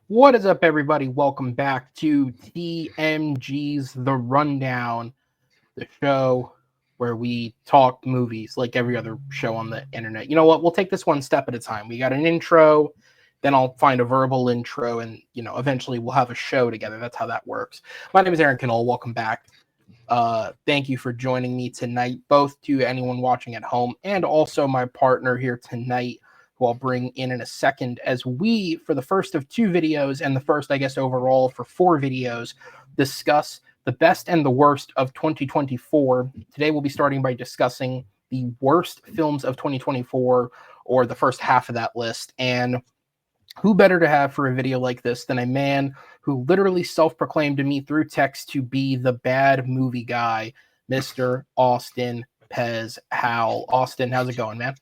What is up, everybody? Welcome back to TMG's The Rundown, the show where we talk movies like every other show on the internet. You know what? We'll take this one step at a time. We got an intro, then I'll find a verbal intro, and eventually we'll have a show together. That's how that works. My name is Aaron Knoll. Welcome back. Thank you for joining me tonight, both to anyone watching at home and also my partner here tonight, who I'll bring in a second, as we, for the first of two videos and the first, I guess, overall for four videos, discuss the best and the worst of 2024. Today we'll be starting by discussing the worst films of 2024, or the first half of that list. And who better to have for a video like this than a man who literally self-proclaimed to me through text to be the bad movie guy, Mr. Austin Pez Howell. Austin, how's it going, man?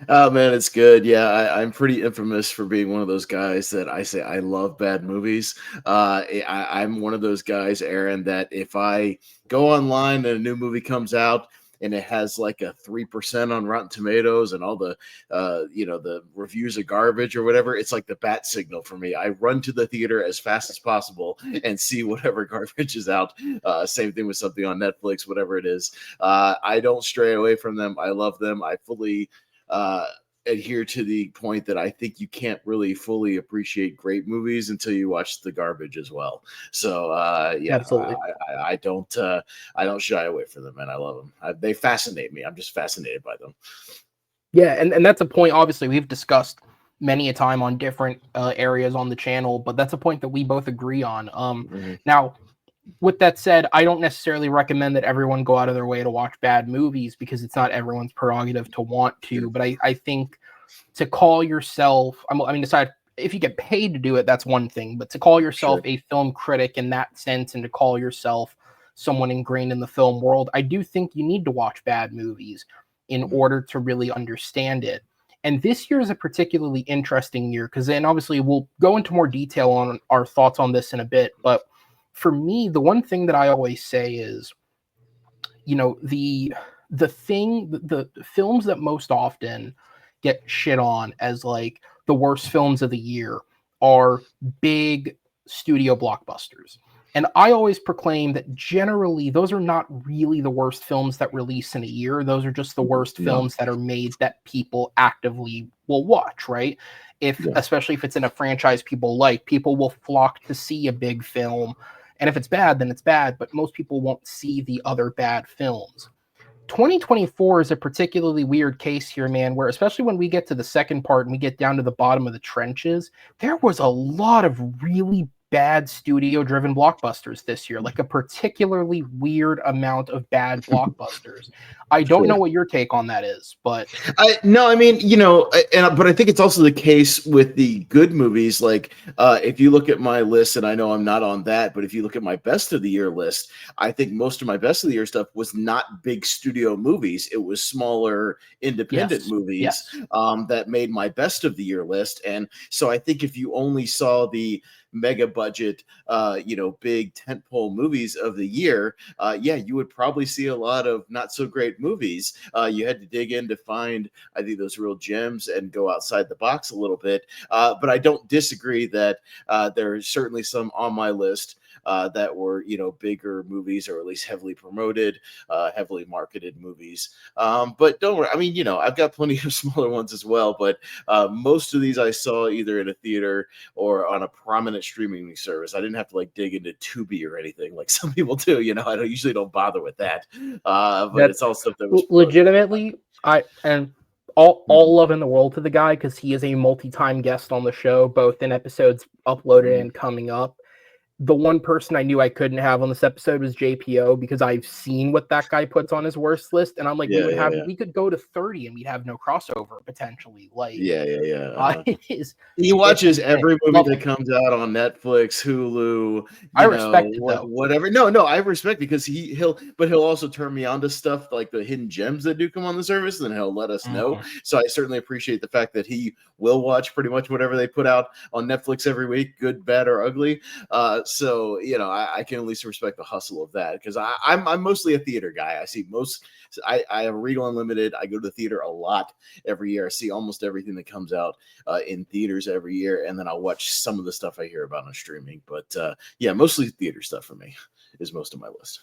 Oh man, it's good. Yeah, I'm pretty infamous for being one of those guys that I say I love bad movies. I'm one of those guys, Aaron, that if I go online and a new movie comes out and it has like a 3% on Rotten Tomatoes and all the the reviews are garbage or whatever, it's like the bat signal for me. I run to the theater as fast as possible and see whatever garbage is out. Same thing with something on Netflix, whatever it is. I don't stray away from them. I love them. I fully adhere to the point that I think you can't really fully appreciate great movies until you watch the garbage as well. So yeah, Absolutely. I don't shy away from them, and I love them. They fascinate me. I'm just fascinated by them. Yeah, and that's a point, obviously, we've discussed many a time on different areas on the channel, but that's a point that we both agree on. Now, with that said, I don't necessarily recommend that everyone go out of their way to watch bad movies, because it's not everyone's prerogative to want to. But I think to call yourself, aside, if you get paid to do it, that's one thing. But to call yourself a film critic in that sense, and to call yourself someone ingrained in the film world, I do think you need to watch bad movies in order to really understand it. And this year is a particularly interesting year, because then obviously we'll go into more detail on our thoughts on this in a bit. But for me, the one thing that I always say is, the films that most often get shit on as like the worst films of the year are big studio blockbusters. And I always proclaim that generally those are not really the worst films that release in a year. Those are just the worst films that are made that people actively will watch, right? Especially if it's in a franchise people like, people will flock to see a big film. And if it's bad, then it's bad, but most people won't see the other bad films. 2024 is a particularly weird case here, man, where especially when we get to the second part and we get down to the bottom of the trenches, there was a lot of really bad studio-driven blockbusters this year, like a particularly weird amount of bad blockbusters. I don't know what your take on that is, but but I think it's also the case with the good movies. Like if you look at my list, and I know I'm not on that, but if you look at my best of the year list, I think most of my best of the year stuff was not big studio movies. It was smaller independent movies that made my best of the year list. And so I think if you only saw the mega budget, big tentpole movies of the year, you would probably see a lot of not so great movies. You had to dig in to find, I think, those real gems and go outside the box a little bit. But I don't disagree that there are certainly some on my list that were, bigger movies, or at least heavily promoted, heavily marketed movies. But don't worry. I mean, I've got plenty of smaller ones as well, but most of these I saw either in a theater or on a prominent streaming service. I didn't have to dig into Tubi or anything like some people do. I usually don't bother with that. But it's all stuff that was legitimately, all love in the world to the guy, because he is a multi-time guest on the show, both in episodes uploaded and coming up. The one person I knew I couldn't have on this episode was JPO, because I've seen what that guy puts on his worst list, and I'm like, we could go to 30 and we'd have no crossover potentially. He watches every movie that comes out on Netflix, Hulu. I respect it, though. Whatever. No, I respect, because he'll also turn me on to stuff like the hidden gems that do come on the service, and he'll let us know. So I certainly appreciate the fact that he will watch pretty much whatever they put out on Netflix every week, good, bad, or ugly. So I can at least respect the hustle of that, because I'm mostly a theater guy. I have Regal Unlimited. I go to the theater a lot every year. I see almost everything that comes out in theaters every year, and then I'll watch some of the stuff I hear about on streaming. But yeah, mostly theater stuff for me is most of my list.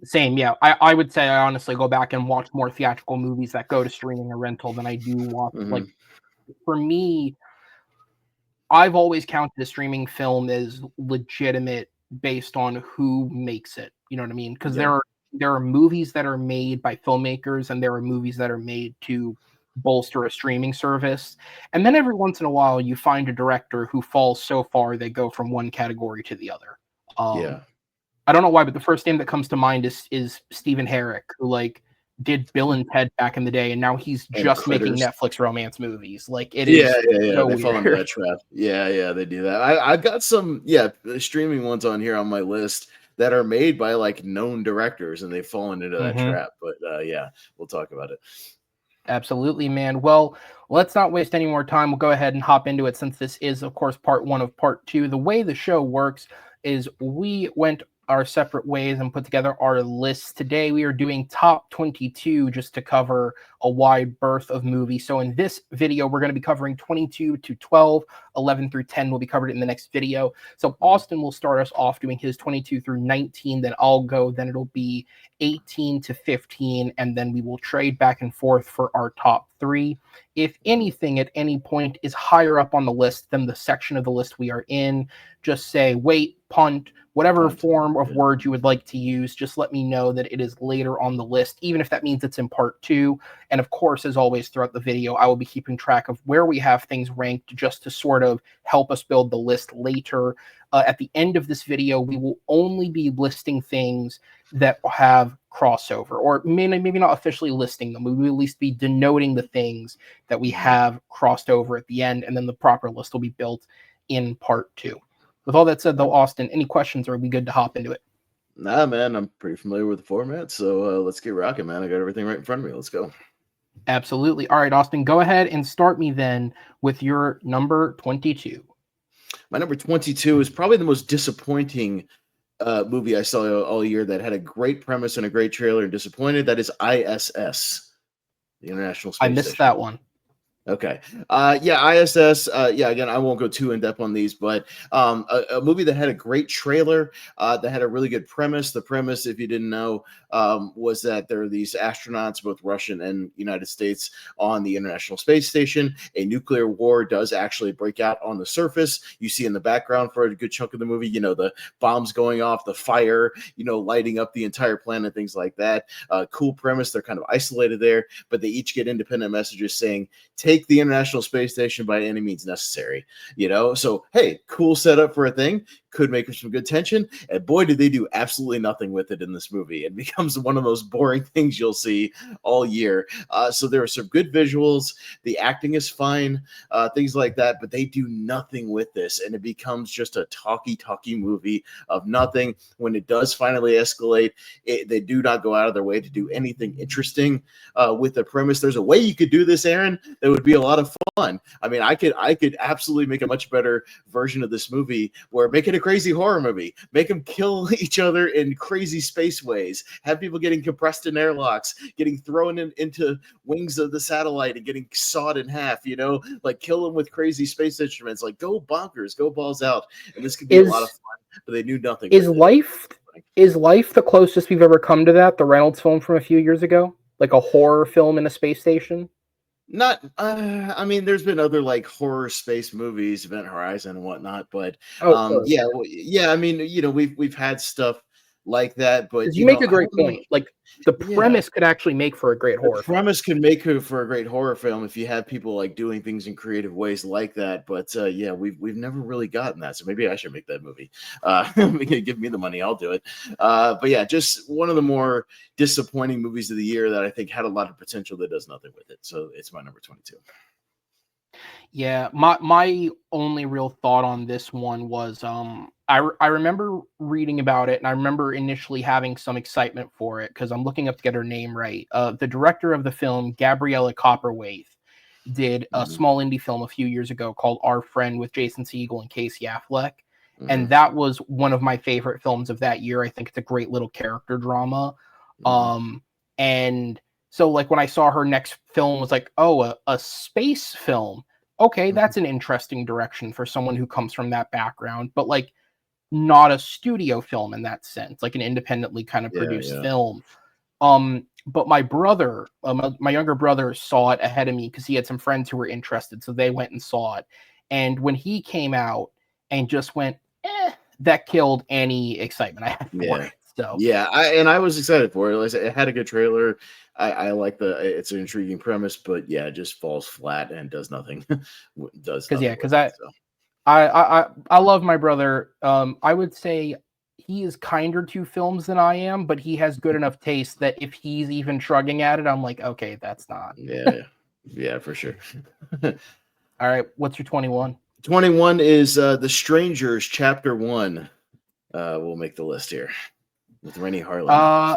Same, yeah. I would say I honestly go back and watch more theatrical movies that go to streaming or rental than I do watch. Like, for me, I've always counted a streaming film as legitimate based on who makes it. You know what I mean? Because there are movies that are made by filmmakers, and there are movies that are made to bolster a streaming service. And then every once in a while, you find a director who falls so far they go from one category to the other. I don't know why, but the first name that comes to mind is Stephen Herrick, who did Bill and Ted back in the day, and now he's just making Netflix romance movies. It is so they weird. fall into that trap. Yeah, they do that. I've got some streaming ones on here on my list that are made by known directors, and they've fallen into that trap. But we'll talk about it. Absolutely, man. Well, let's not waste any more time. We'll go ahead and hop into it, since this is, of course, part 1 of part 2. The way the show works is we went our separate ways and put together our lists. Today we are doing top 22 just to cover a wide berth of movies. So in this video, we're going to be covering 22 to 12, 11 through 10 will be covered in the next video. So Austin will start us off doing his 22 through 19, then I'll go, then it'll be 18 to 15, and then we will trade back and forth for our top 3. If anything at any point is higher up on the list than the section of the list we are in, just say wait, punt, whatever form of word you would like to use. Just let me know that it is later on the list, even if that means it's in part 2. And of course, as always, throughout the video, I will be keeping track of where we have things ranked, just to sort of help us build the list later. At the end of this video, we will only be listing things that have crossover, or maybe not officially listing them. We will at least be denoting the things that we have crossed over at the end, and then the proper list will be built in part 2. With all that said, though, Austin, any questions, or are we good to hop into it? Nah, man, I'm pretty familiar with the format, so let's get rocking, man. I got everything right in front of me. Let's go. Absolutely. All right, Austin, go ahead and start me then with your number 22. My number 22 is probably the most disappointing movie I saw all year that had a great premise and a great trailer and disappointed. That is ISS, the International Space Station. I missed that one. Okay. ISS. Again, I won't go too in depth on these, but a movie that had a great trailer, that had a really good premise. The premise, if you didn't know, was that there are these astronauts, both Russian and United States, on the International Space Station. A nuclear war does actually break out on the surface. You see in the background for a good chunk of the movie, the bombs going off, the fire, lighting up the entire planet, things like that. Cool premise. They're kind of isolated there, but they each get independent messages saying, take the International Space Station by any means necessary, So, hey, cool setup for a thing. Could make for some good tension. And boy, did they do absolutely nothing with it in this movie. It becomes one of those boring things you'll see all year. So there are some good visuals. The acting is fine, things like that, but they do nothing with this. And it becomes just a talky movie of nothing. When it does finally escalate, they do not go out of their way to do anything interesting with the premise. There's a way you could do this, Aaron, that would be a lot of fun. I mean, I could absolutely make a much better version of this movie, where make it a crazy horror movie, make them kill each other in crazy space ways, have people getting compressed in airlocks, getting thrown into wings of the satellite and getting sawed in half, kill them with crazy space instruments, go bonkers, go balls out. And this could be a lot of fun, but they knew nothing. Is Life the closest we've ever come to that? The Reynolds film from a few years ago, like a horror film in a space station? Not, I mean, there's been other horror space movies, Event Horizon and whatnot, but I mean, we've had stuff like that, but you make a great point. The premise could actually make for a great horror. The premise could make for a great horror film if you have people doing things in creative ways like that. But we've never really gotten that. So maybe I should make that movie. Give me the money, I'll do it. But yeah, just one of the more disappointing movies of the year that I think had a lot of potential that does nothing with it. So it's my number 22. Yeah, my only real thought on this one was I remember reading about it, and I remember initially having some excitement for it because I'm looking up to get her name right. The director of the film, Gabriella Copperwaith, did a small indie film a few years ago called Our Friend with Jason Segel and Casey Affleck. and that was one of my favorite films of that year. I think it's a great little character drama. And so like when I saw her next film was like, oh, a space film. Okay, that's an interesting direction for someone who comes from that background, but like not a studio film in that sense, like an independently kind of produced film. But my brother, my younger brother, saw it ahead of me because he had some friends who were interested, so they went and saw it. And when he came out and just went, that killed any excitement I had for it. So I was excited for it. It had a good trailer. I like it's an intriguing premise, but it just falls flat and does nothing. I love my brother. I would say he is kinder to films than I am, but he has good enough taste that if he's even shrugging at it, I'm like, okay, that's not. Yeah, for sure. All right, what's your 21? 21 is The Strangers Chapter 1. We'll make the list here with Rennie Harlan.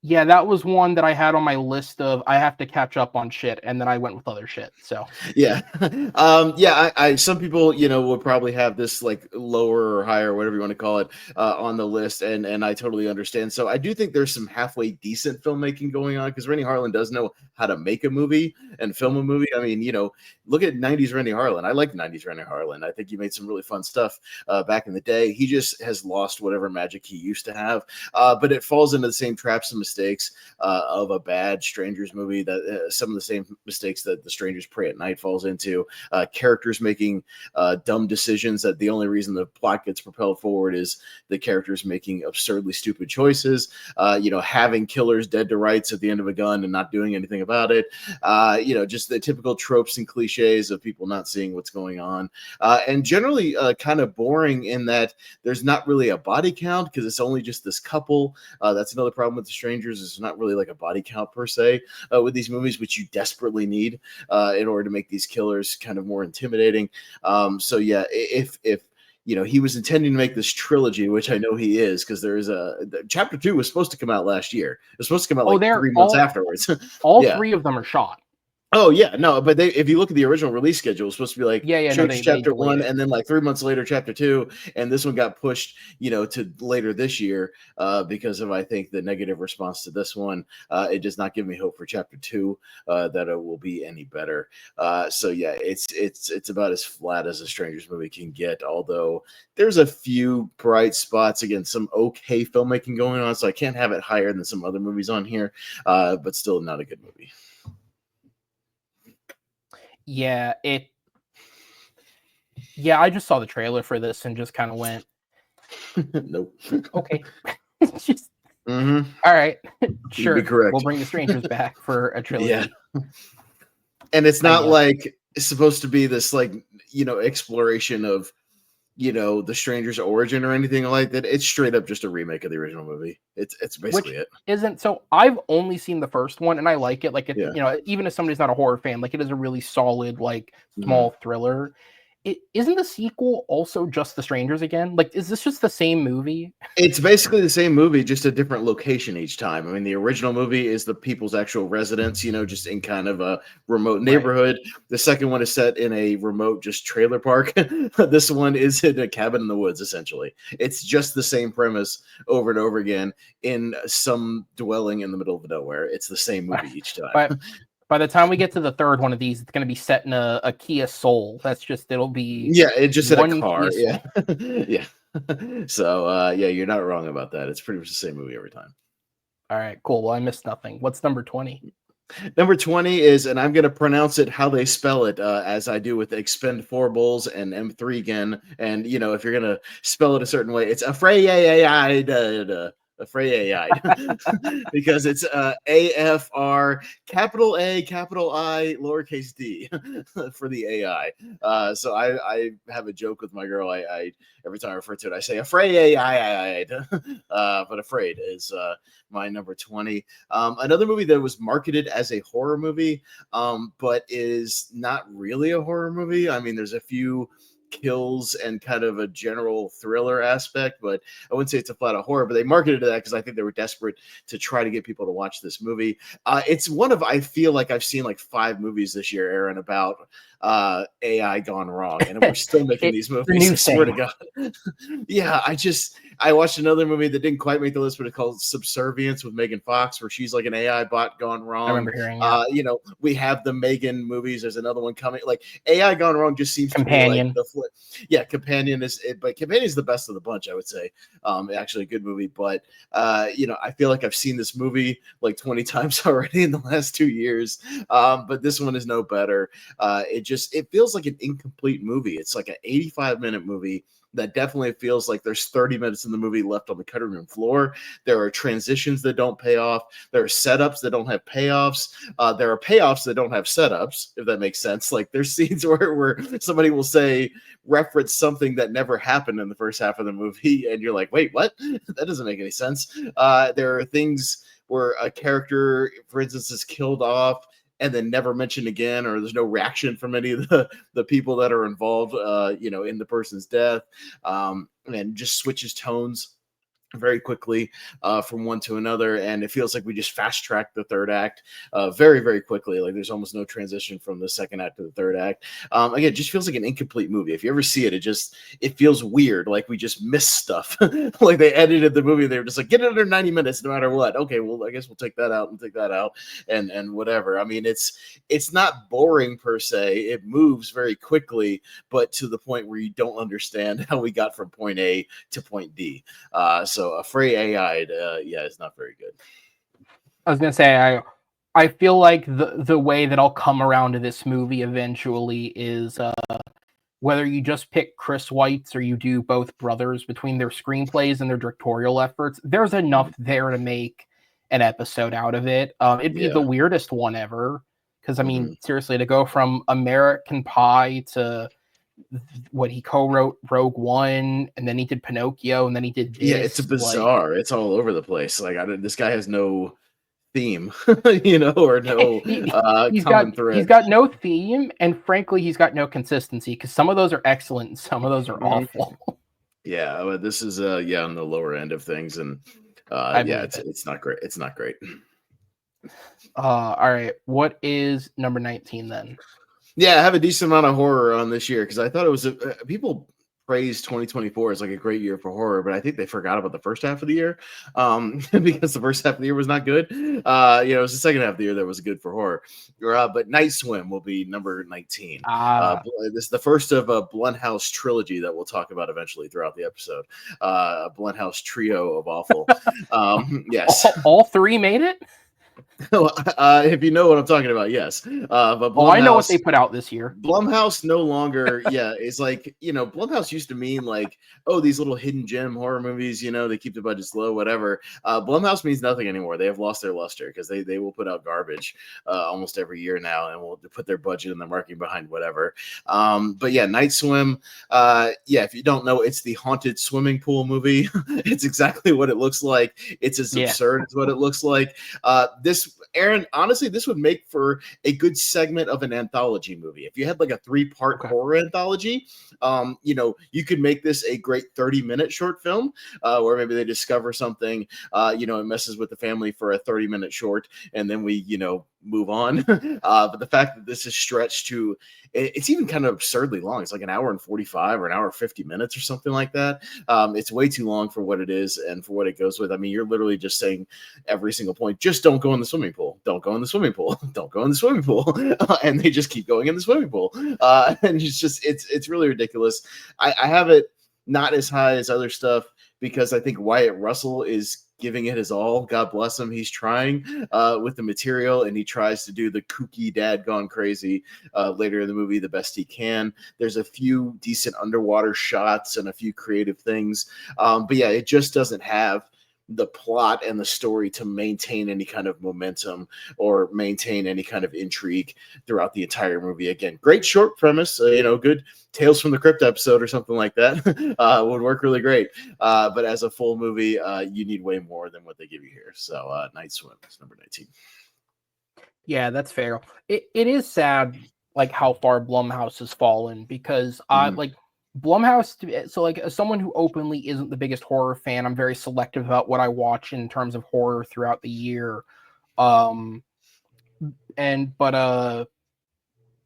Yeah, that was one that I had on my list of I have to catch up on shit, and then I went with other shit. So I some people would probably have this like lower or higher, whatever you want to call it, on the list, and I totally understand. So I do think there's some halfway decent filmmaking going on because Rennie Harlan does know how to make a movie and film a movie. I mean, look at 90s Rennie Harlan. I like 90s Rennie Harlan. I think he made some really fun stuff back in the day. He just has lost whatever magic he used to have, but it falls into the same traps and mistakes of a bad Strangers movie, that some of the same mistakes that The Strangers Prey at Night falls into. Characters making dumb decisions that the only reason the plot gets propelled forward is the characters making absurdly stupid choices. Having killers dead to rights at the end of a gun and not doing anything about it. Just the typical tropes and cliches of people not seeing what's going on, and generally kind of boring in that there's not really a body count because it's only just this couple. That's another problem with The Strangers. Is not really like a body count per se with these movies, which you desperately need in order to make these killers kind of more intimidating. If he was intending to make this trilogy, which I know he is, because there is chapter 2 was supposed to come out last year. It was supposed to come out 3 months afterwards. All 3 of them are shot. Oh yeah, no, but if you look at the original release schedule, it's supposed to be like chapter 1, and then like 3 months later, chapter 2, and this one got pushed, to later this year because of I think the negative response to this one. It does not give me hope for chapter 2 that it will be any better. It's about as flat as a Strangers movie can get. Although there's a few bright spots, again, some okay filmmaking going on, so I can't have it higher than some other movies on here, but still not a good movie. Yeah, I just saw the trailer for this and just kind of went, nope. Okay. Just, all right, sure. Correct. We'll bring The Strangers back for a trilogy. Yeah. And it's not like it's supposed to be this like, exploration of, The Strangers' origin or anything like that. It's straight up just a remake of the original movie. It's basically it. So I've only seen the first one and I like it. Like even if somebody's not a horror fan, like it is a really solid, like small thriller. Isn't the sequel also just The Strangers again? Like, is this just the same movie? It's basically the same movie, just a different location each time. I mean, the original movie is the people's actual residence, just in kind of a remote neighborhood. Right. The second one is set in a remote, just trailer park. This one is in a cabin in the woods, essentially. It's just the same premise over and over again in some dwelling in the middle of nowhere. It's the same movie each time. By the time we get to the third one of these, it's going to be set in a Kia Soul. It'll be it just in a car. Yeah. So you're not wrong about that. It's pretty much the same movie every time. All right, cool. Well, I missed nothing. What's number 20? Number 20 is, and I'm going to pronounce it how they spell it, as I do with Expendables and M3 again. And if you're going to spell it a certain way, it's because it's AFR capital A capital I lowercase d for the AI. So I have a joke with my girl. I every time I refer to it, I say afraid but Afraid is my number 20. Another movie that was marketed as a horror movie, but is not really a horror movie. I mean, there's a few kills and kind of a general thriller aspect, but I wouldn't say it's a flat out horror, but they marketed it that because I think they were desperate to try to get people to watch this movie. It's one of, I feel like I've seen like 5 movies this year, Aaron, about AI gone wrong, and we're still making these the movies. new I swear to thing. God. Yeah, I watched another movie that didn't quite make the list, but it's called Subservience with Megan Fox, where she's like an AI bot gone I wrong. remember hearing that. You know, we have the Megan movies. There's another one coming. Like AI gone wrong just seems to be like Companion. the flip. Yeah, Companion is, but Companion is the best of the bunch, I would say. Actually, a good movie, but you know, I feel like I've seen this movie like 20 times already in the last 2 years. But this one is no better. It feels like an incomplete movie. It's like an 85-minute movie that definitely feels like there's 30 minutes in the movie left on the cutting room floor. There are transitions that don't pay off. There are setups that don't have payoffs. There are payoffs that don't have setups, if that makes sense. Like there's scenes where somebody will say, reference something that never happened in the first half of the movie, and you're like, wait, what? That doesn't make any sense. There are things where a character, for instance, is killed off and then never mentioned again, or there's no reaction from any of the people that are involved, you know, in the person's death, and just switches tones very quickly from one to another, and it feels like we just fast tracked the third act very, very quickly. Like there's almost no transition from the second act to the third act. Again, it just feels like an incomplete movie. If you ever see it, it feels weird, like we just missed stuff. Like they edited the movie, they were just like, get it under 90 minutes no matter what. Okay, well, I guess we'll take that out and take that out, and whatever. I mean, it's not boring per se. It moves very quickly, but to the point where you don't understand how we got from point A to point D. So a free AI, yeah, it's not very good. I was gonna say I feel like the way that I'll come around to this movie eventually is whether you just pick Chris Weitz or you do both brothers, between their screenplays and their directorial efforts, there's enough there to make an episode out of it. It'd be the weirdest one ever, because I mean, seriously, to go from American Pie to what he co-wrote Rogue One, and then he did Pinocchio, and then he did this. Yeah, it's a bizarre. It's all over the place. Like this guy has no theme, you know, or no common thread. He's got no theme, and frankly, he's got no consistency, because some of those are excellent and some of those are awful. Yeah, but this is yeah, on the lower end of things, and yeah, it's not great. It's not great. All right, what is number 19 then? Yeah, I have a decent amount of horror on this year because I thought it was people praised 2024 as like a great year for horror, but I think they forgot about the first half of the year because the first half of the year was not good. You know, it was the second half of the year that was good for horror. But Night Swim will be number 19. This is the first of a Blumhouse trilogy that we'll talk about eventually throughout the episode. A Blumhouse trio of awful. Yes, all three made it. If you know what I'm talking about, yes. But I know what they put out this year. Blumhouse no longer, it's like, you know, Blumhouse used to mean like, oh, these little hidden gem horror movies, you know, they keep the budgets low, whatever. Blumhouse means nothing anymore. They have lost their luster because they will put out garbage almost every year now, and will put their budget and their marketing behind whatever. But yeah, Night Swim. If you don't know, it's the haunted swimming pool movie. It's exactly what it looks like. It's as absurd as what it looks like. Aaron, honestly, this would make for a good segment of an anthology movie. If you had like a 3-part horror anthology, you know, you could make this a great 30-minute short film where maybe they discover something, you know, it messes with the family for a 30-minute short, and then we, you know, move on. But the fact that this is stretched to, it's even kind of absurdly long. It's like an hour and 45 or an hour 50 minutes or something like that. It's way too long for what it is and for what it goes with. I mean, you're literally just saying every single point, just don't go in the swimming pool. Don't go in the swimming pool. Don't go in the swimming pool. And they just keep going in the swimming pool. And it's really ridiculous. I have it not as high as other stuff because I think Wyatt Russell is giving it his all. God bless him. He's trying with the material, and he tries to do the kooky dad gone crazy later in the movie the best he can. There's a few decent underwater shots and a few creative things. But yeah, it just doesn't have the plot and the story to maintain any kind of momentum or maintain any kind of intrigue throughout the entire movie. Again, great short premise, you know, good Tales from the Crypt episode or something like that would work really great. But as a full movie, you need way more than what they give you here. So Night Swim is number 19. Yeah, that's fair. It is sad, like how far Blumhouse has fallen, because like Blumhouse, so like as someone who openly isn't the biggest horror fan, I'm very selective about what I watch in terms of horror throughout the year. But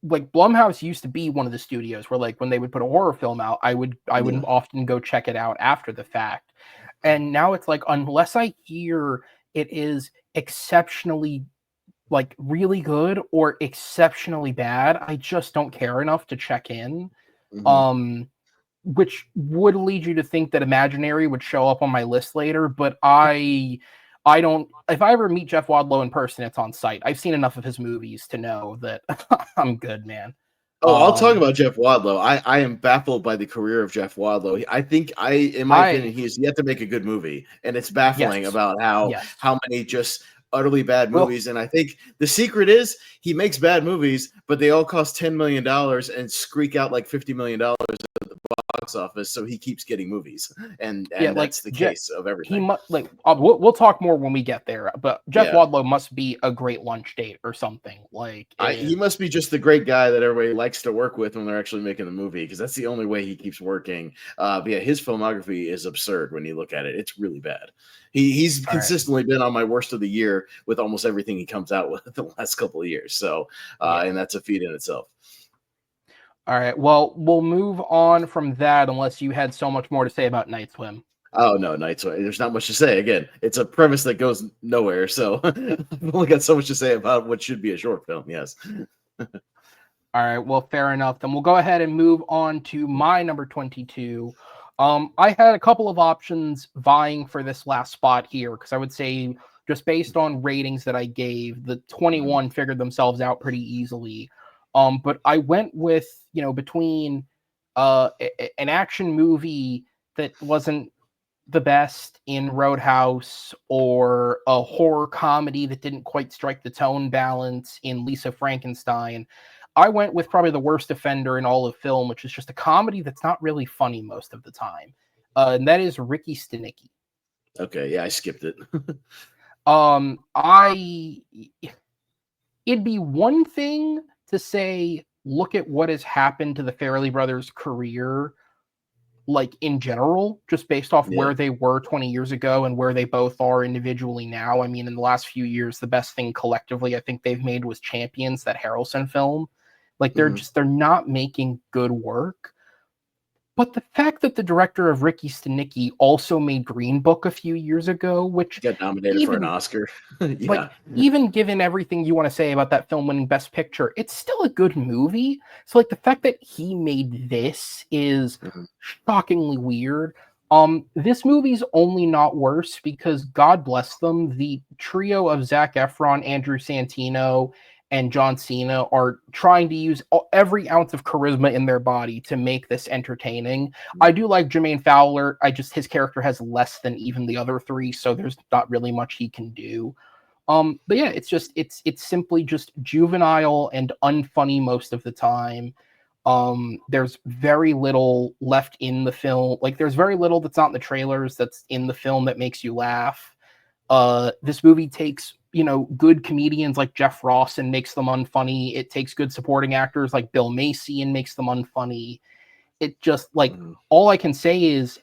like Blumhouse used to be one of the studios where like when they would put a horror film out, I would often go check it out after the fact. And now it's like, unless I hear it is exceptionally like really good or exceptionally bad, I just don't care enough to check in. Which would lead you to think that Imaginary would show up on my list later, but I don't. If I ever meet Jeff Wadlow in person, it's on site. I've seen enough of his movies to know that I'm good, man. Oh, I'll talk about Jeff Wadlow. I am baffled by the career of Jeff Wadlow. I think in my opinion, he has yet to make a good movie, and it's baffling about how many just utterly bad movies. And I think the secret is he makes bad movies, but they all cost $10 million and squeak out like $50 million at the box office. So he keeps getting movies, and that's the case of everything. We'll talk more when we get there. But Jeff Wadlow must be a great lunch date or something. Like he must be just the great guy that everybody likes to work with when they're actually making the movie, because that's the only way he keeps working. But yeah, his filmography is absurd when you look at it. It's really bad. He's consistently been on my worst of the year with almost everything he comes out with the last couple of years. So, and that's a feat in itself. All right. Well, we'll move on from that unless you had so much more to say about Night Swim. Oh, no, Night Swim. There's not much to say. Again, it's a premise that goes nowhere. So I've only got so much to say about what should be a short film. Yes. All right. Well, fair enough. Then we'll go ahead and move on to my number 22. I had a couple of options vying for this last spot here, because I would say just based on ratings that I gave, the 21 figured themselves out pretty easily. But I went with, between an action movie that wasn't the best in Roadhouse, or a horror comedy that didn't quite strike the tone balance in Lisa Frankenstein. I went with probably the worst offender in all of film, which is just a comedy that's not really funny most of the time. And that is Ricky Stenicki. Okay, yeah, I skipped it. It'd be one thing to say, look at what has happened to the Farrelly brothers' career, like in general, just based off where they were 20 years ago and where they both are individually now. I mean, in the last few years, the best thing collectively I think they've made was Champions, that Harrelson film. Like they're not making good work. But the fact that the director of Ricky Stenicki also made Green Book a few years ago, which got nominated for an Oscar. Like, even given everything you want to say about that film winning Best Picture, it's still a good movie. So like the fact that he made this is shockingly weird. This movie's only not worse because, God bless them, the trio of Zac Efron, Andrew Santino, and John Cena are trying to use every ounce of charisma in their body to make this entertaining. I do like Jermaine Fowler. His character has less than even the other three, so there's not really much he can do. But yeah, it's simply just juvenile and unfunny most of the time. There's very little left in the film. Like, there's very little that's not in the trailers that's in the film that makes you laugh. This movie takes, good comedians like Jeff Ross and makes them unfunny. It takes good supporting actors like Bill Macy and makes them unfunny. It just, all I can say is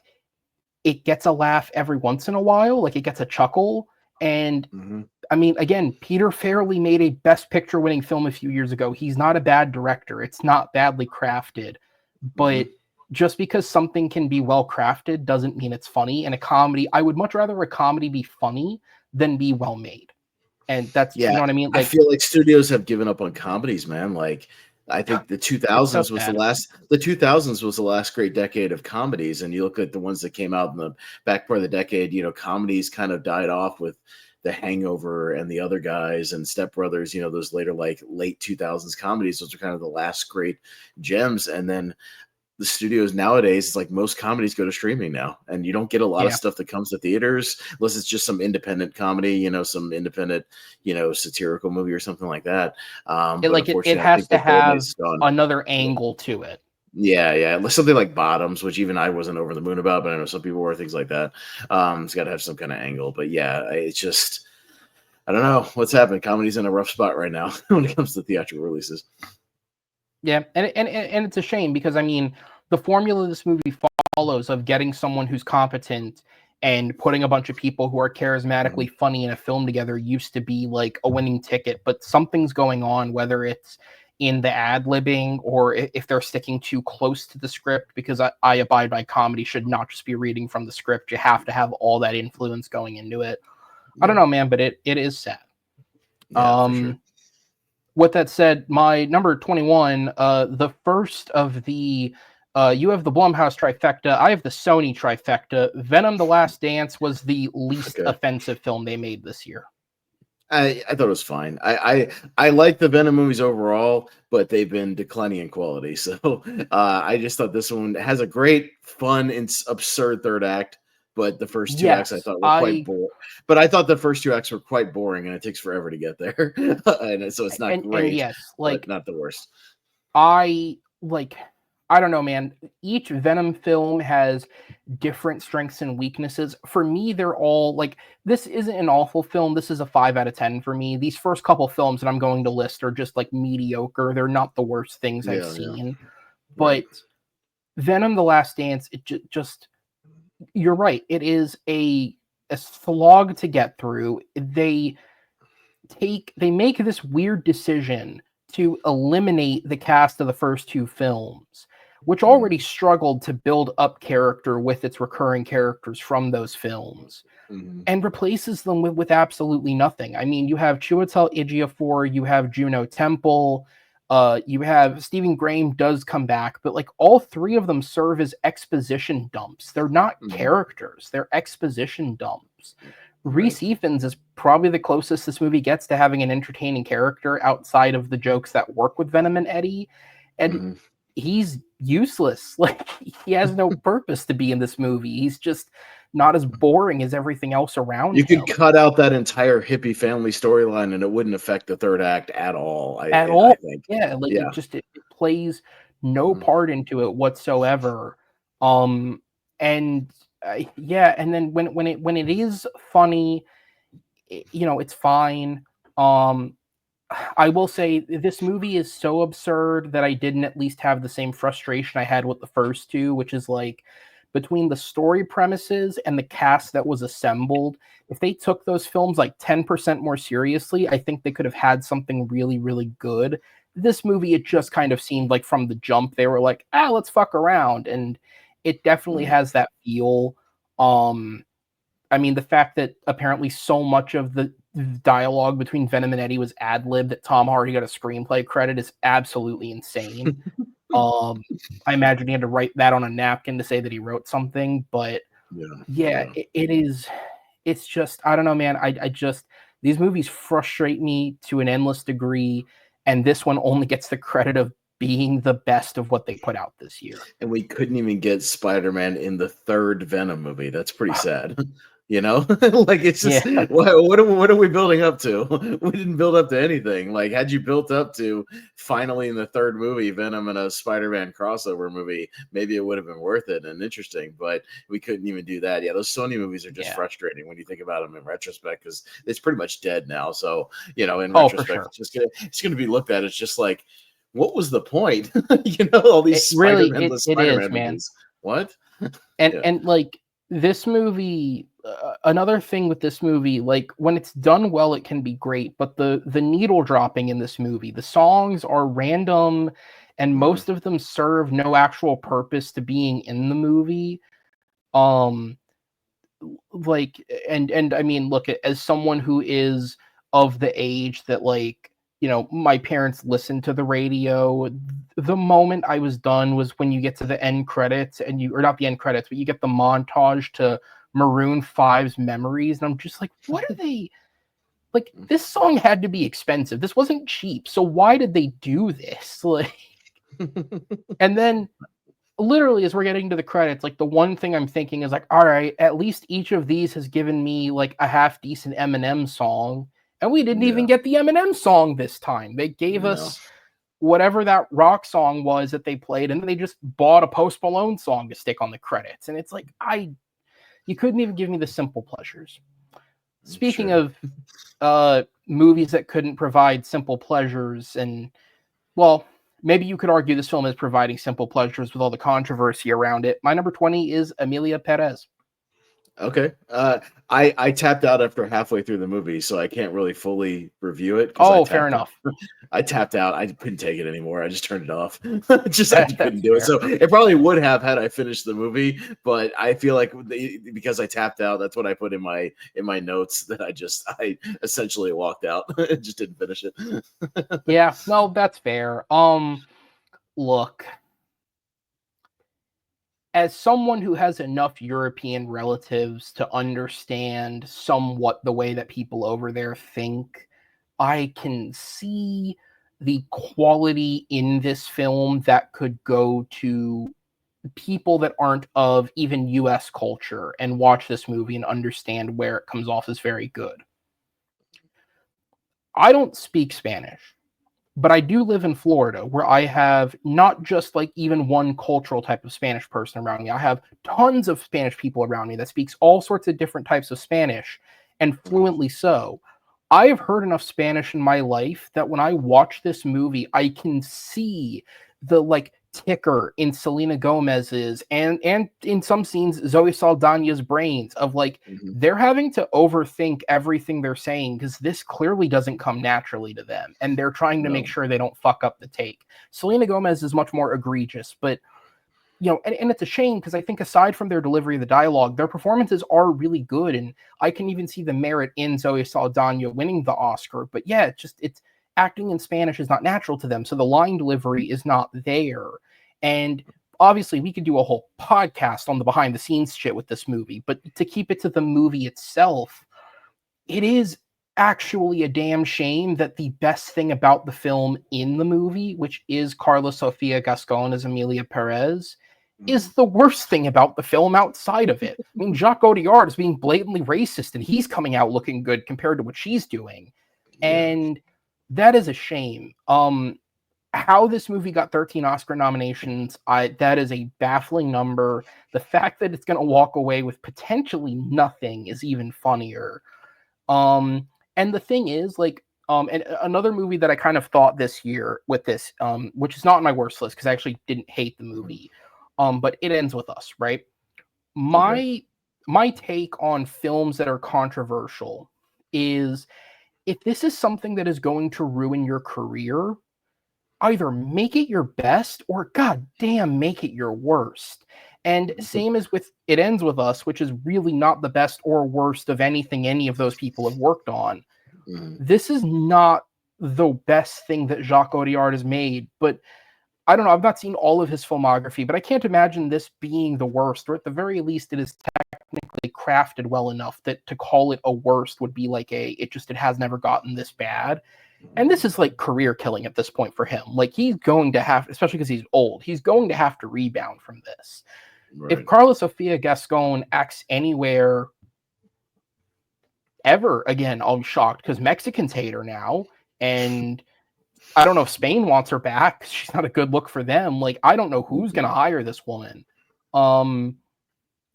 it gets a laugh every once in a while. Like, it gets a chuckle. And I mean, again, Peter Farrelly made a Best Picture winning film a few years ago. He's not a bad director. It's not badly crafted, but just because something can be well crafted doesn't mean it's funny. And a comedy, I would much rather a comedy be funny than be well made. And that's, you know what I mean? Like, I feel like studios have given up on comedies, man. Like, I think the 2000s was the last great decade of comedies. And you look at the ones that came out in the back part of the decade, comedies kind of died off with The Hangover and The Other Guys and Step Brothers, those later, like late 2000s comedies. Those are kind of the last great gems. And then the studios nowadays, it's like most comedies go to streaming now, and you don't get a lot of stuff that comes to theaters unless it's just some independent comedy, some independent, satirical movie or something like that. It has to have another angle to it. Yeah. Something like Bottoms, which even I wasn't over the moon about, but I know some people were, things like that. It's got to have some kind of angle. But yeah, it's just, I don't know what's happening. Comedy's in a rough spot right now when it comes to theatrical releases. Yeah, and it's a shame because, I mean, the formula this movie follows of getting someone who's competent and putting a bunch of people who are charismatically funny in a film together used to be like a winning ticket, but something's going on, whether it's in the ad-libbing, or if they're sticking too close to the script, because I abide by comedy should not just be reading from the script. You have to have all that influence going into it. I don't know, man, but it is sad. Yeah, for sure. With that said, my number 21, the first of the you have the Blumhouse trifecta, I have the Sony trifecta. Venom: The Last Dance was the least offensive film they made this year. I thought it was fine. I like the Venom movies overall, but they've been declining in quality. So I just thought this one has a great, fun, and absurd third act. But the first two acts I thought were quite boring. But I thought the first two acts were quite boring, and it takes forever to get there. And so it's not great. And yes, like, but not the worst. I don't know, man. Each Venom film has different strengths and weaknesses. For me, they're all like, this isn't an awful film. This is a 5 out of 10 for me. These first couple films that I'm going to list are just like mediocre. They're not the worst things I've seen. Yeah. But Venom: The Last Dance, it just, you're right. It is a slog to get through. They make this weird decision to eliminate the cast of the first two films, which already struggled to build up character with its recurring characters from those films, and replaces them with absolutely nothing. I mean, you have Chiwetel Ejiofor, you have Juno Temple, you have Stephen Graham does come back, but like all three of them serve as exposition dumps. They're not characters, they're exposition dumps. Rhys Ifans is probably the closest this movie gets to having an entertaining character outside of the jokes that work with Venom and Eddie. And he's useless. Like, he has no purpose to be in this movie. He's just not as boring as everything else around him. You could cut out that entire hippie family storyline and it wouldn't affect the third act at all. I think. Yeah, like it plays no part into it whatsoever. And then when it is funny, it's fine. I will say this movie is so absurd that I didn't at least have the same frustration I had with the first two, which is like, between the story premises and the cast that was assembled, if they took those films like 10% more seriously, I think they could have had something really, really good. This movie, it just kind of seemed like from the jump, they were like, let's fuck around. And it definitely has that feel. I mean, the fact that apparently so much of the dialogue between Venom and Eddie was ad-lib, that Tom Hardy got a screenplay credit, is absolutely insane. I imagine he had to write that on a napkin to say that he wrote something, but it's just, I don't know, man. I just, these movies frustrate me to an endless degree, and this one only gets the credit of being the best of what they put out this year. And we couldn't even get Spider-Man in the third Venom movie. That's pretty sad. Like, it's just, what are we building up to? We didn't build up to anything. Like, had you built up to finally in the third movie, Venom and a Spider-Man crossover movie, maybe it would have been worth it and interesting, but we couldn't even do that. Yeah, those Sony movies are just frustrating when you think about them in retrospect, because it's pretty much dead now. So, in retrospect, it's going to be looked at. It's just like, what was the point? All these Spider-Man movies. What? And like, this movie, another thing with this movie, like, when it's done well, it can be great, but the needle dropping in this movie, the songs are random, and most of them serve no actual purpose to being in the movie. Like, and I mean, look, as someone who is of the age that, like, my parents listened to the radio, the moment I was done was when you get to the end credits, and or not the end credits, but you get the montage to Maroon 5's Memories, and I'm just like, what are they, like, this song had to be expensive. This wasn't cheap. So why did they do this? Like, and then literally as we're getting to the credits, like, the one thing I'm thinking is like, all right, at least each of these has given me like a half decent Eminem song. And we didn't even get the Eminem song this time. They gave us whatever that rock song was that they played, and then they just bought a Post Malone song to stick on the credits. And it's like, you couldn't even give me the simple pleasures. Speaking of movies that couldn't provide simple pleasures, and, well, maybe you could argue this film is providing simple pleasures with all the controversy around it. My number 20 is Emilia Perez. Okay. I tapped out after halfway through the movie, so I can't really fully review it because I Oh, fair tapped enough. out. I tapped out. I couldn't take it anymore. I just turned it off. I couldn't That's do it. fair. So it probably would have had I finished the movie, but I feel like because I tapped out, that's what I put in my notes that I essentially walked out. Just didn't finish it. Yeah, no, that's fair. Look, as someone who has enough European relatives to understand somewhat the way that people over there think, I can see the quality in this film that could go to people that aren't of even US culture and watch this movie and understand where it comes off as very good. I don't speak Spanish, but I do live in Florida where I have not just like even one cultural type of Spanish person around me. I have tons of Spanish people around me that speaks all sorts of different types of Spanish and fluently so. I have heard enough Spanish in my life that when I watch this movie, I can see the like ticker in Selena Gomez's and in some scenes Zoe Saldana's brains of like Mhm. they're having to overthink everything they're saying because this clearly doesn't come naturally to them and they're trying to make No. sure they don't fuck up the take. Selena Gomez is much more egregious, but and it's a shame because I think aside from their delivery of the dialogue, their performances are really good, and I can even see the merit in Zoe Saldana winning the Oscar. But yeah, it's acting in Spanish is not natural to them, so the line delivery is not there. And obviously, we could do a whole podcast on the behind the scenes shit with this movie, but to keep it to the movie itself, it is actually a damn shame that the best thing about the film in the movie, which is Carla Sofia Gascon as Amelia Perez, is Mhm. the worst thing about the film outside of it. I mean, Jacques Audiard is being blatantly racist and he's coming out looking good compared to what she's doing. Yeah. And that is a shame. How this movie got 13 Oscar nominations, that is a baffling number. The fact that it's going to walk away with potentially nothing is even funnier. And the thing is, like, and another movie that I kind of thought this year with this, which is not on my worst list because I actually didn't hate the movie, but It Ends With Us, right? Okay. My take on films that are controversial is if this is something that is going to ruin your career, either make it your best or god damn make it your worst. And same as with It Ends With Us, which is really not the best or worst of anything any of those people have worked on. Mhm. This is not the best thing that Jacques Audiard has made, but I don't know. I've not seen all of his filmography, but I can't imagine this being the worst, or at the very least, it is technically crafted well enough that to call it a worst would be like it has never gotten this bad. And this is like career killing at this point for him. Like he's going to have, especially because he's old, he's going to have to rebound from this. If Right. Carla Sofia Gascon acts anywhere ever again, I'll be shocked because Mexicans hate her now. And I don't know if Spain wants her back. She's not a good look for them. Like, I don't know who's going to hire this woman. Um,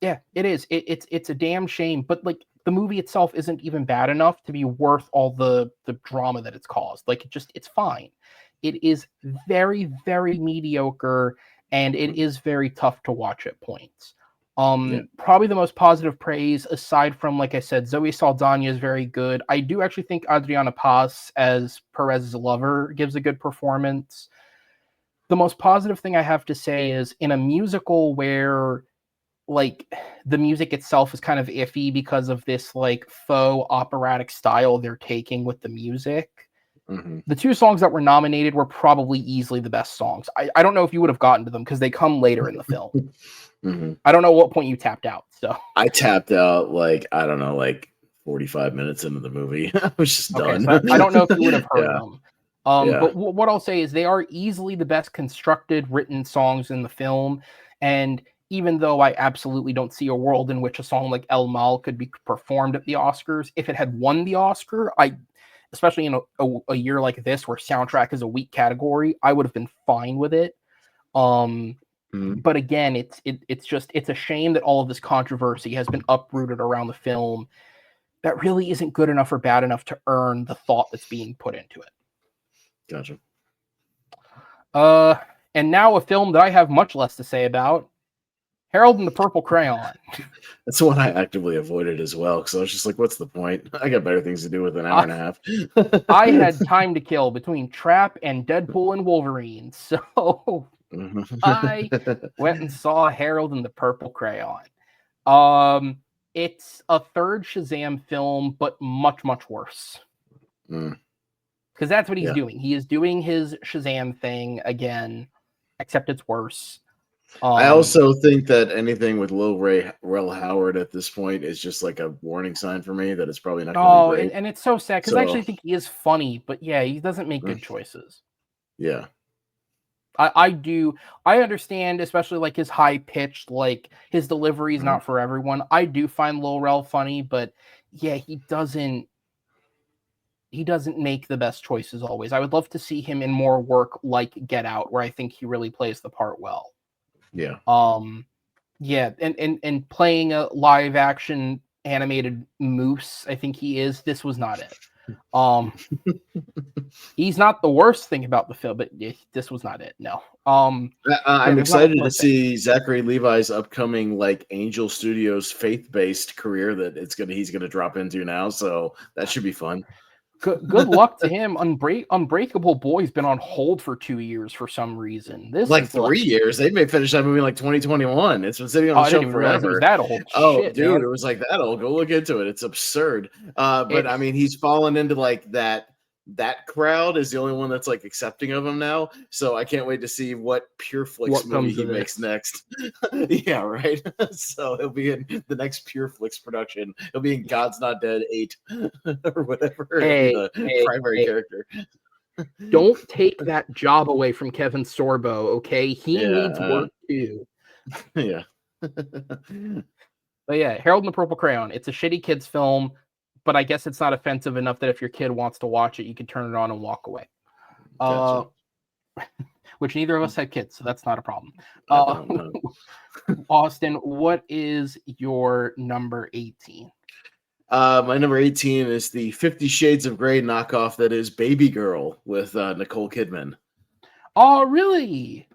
yeah, it is. It's a damn shame. But like the movie itself isn't even bad enough to be worth all the drama that it's caused. Like it's fine. It is very, very mediocre and it is very tough to watch at points. Yeah. Probably the most positive praise, aside from, like I said, Zoe Saldana is very good. I do actually think Adriana Paz as Perez's lover gives a good performance. The most positive thing I have to say is in a musical where like the music itself is kind of iffy because of this like faux operatic style they're taking with the music. Mhm. The two songs that were nominated were probably easily the best songs. I don't know if you would have gotten to them because they come later in the film. Mhm. I don't know what point you tapped out. So I tapped out like I don't know, like 45 minutes into the movie. I was just okay, done. so I don't know if you would have heard Yeah, them. yeah. But what I'll say is they are easily the best constructed written songs in the film. And even though I absolutely don't see a world in which a song like El Mal could be performed at the Oscars, if it had won the Oscar, especially in a year like this where soundtrack is a weak category, I would have been fine with it. Um, Mhm. but again, it's a shame that all of this controversy has been uprooted around the film that really isn't good enough or bad enough to earn the thought that's being put into it. Gotcha. Uh, and now a film that I have much less to say about, Harold and the Purple Crayon. That's the one I actively avoided as well, because I was just like, what's the point? I got better things to do with an hour and a half. I had time to kill between Trap and Deadpool and Wolverine, so I went and saw Harold and the Purple Crayon. It's a third Shazam film, but much, much worse. Because that's what he's doing. He is doing his Shazam thing again, except it's worse. I also think that anything with Lil Rel Howard at this point is just like a warning sign for me that it's probably not going to be great. And it's so sad because I actually think he is funny, but yeah, he doesn't make good choices. Yeah. I understand, especially like his high pitched, like his delivery is not for everyone. I do find Lil Rel funny, but yeah, he doesn't make the best choices always. I would love to see him in more work like Get Out, where I think he really plays the part well. Yeah. Yeah, and playing a live action animated moose, I think he is. This was not it. He's not the worst thing about the film, but this was not it. No. I'm excited to see Zachary Levi's upcoming like Angel Studios faith-based career that he's gonna drop into now. So that should be fun. Good luck to him. Unbreakable Boy's been on hold for 2 years for some reason. This like 3 years. They may finish that movie like 2021. It's been sitting on the show forever. It was that old. Shit, dude, man. It was like that old. Go look into it. It's absurd. But I mean, he's fallen into like that crowd is the only one that's like accepting of him now. So I can't wait to see what PureFlix movie he makes next. Yeah, right. So he'll be in the next PureFlix production. He'll be in God's Not Dead 8 or whatever. The primary character. Don't take that job away from Kevin Sorbo, okay? He needs work too. Yeah. But yeah, Harold and the Purple Crayon. It's a shitty kids film, but I guess it's not offensive enough that if your kid wants to watch it, you can turn it on and walk away. Gotcha. Which neither of us had kids, so that's not a problem. Austin, what is your number 18? My number 18 is the 50 Shades of Grey knockoff that is Baby Girl with Nicole Kidman. Oh, really?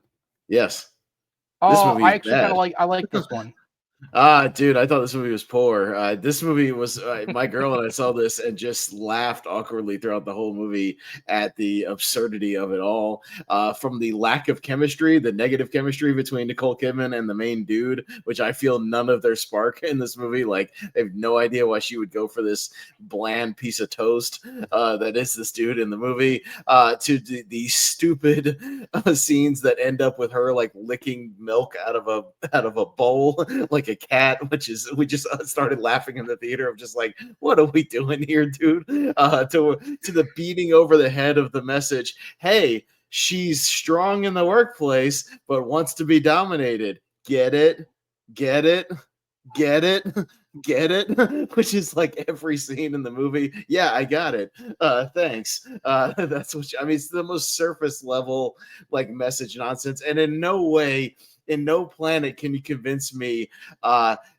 Yes. Oh, I actually kind of like this one. Dude, I thought this movie was poor. This movie was my girl and I saw this and just laughed awkwardly throughout the whole movie at the absurdity of it all. From the lack of chemistry, the negative chemistry between Nicole Kidman and the main dude, which I feel none of their spark in this movie. Like, they have no idea why she would go for this bland piece of toast that is this dude in the movie. To the stupid scenes that end up with her like licking milk out of a bowl like a cat, we just started laughing in the theater of just like, what are we doing here, dude? To the beating over the head of the message, hey, she's strong in the workplace but wants to be dominated. Get it? Get it? Get it? Get it? Which is like every scene in the movie. Yeah, I got it. Thanks. That's what I mean. It's the most surface level like message nonsense, and in no way, in no planet can you convince me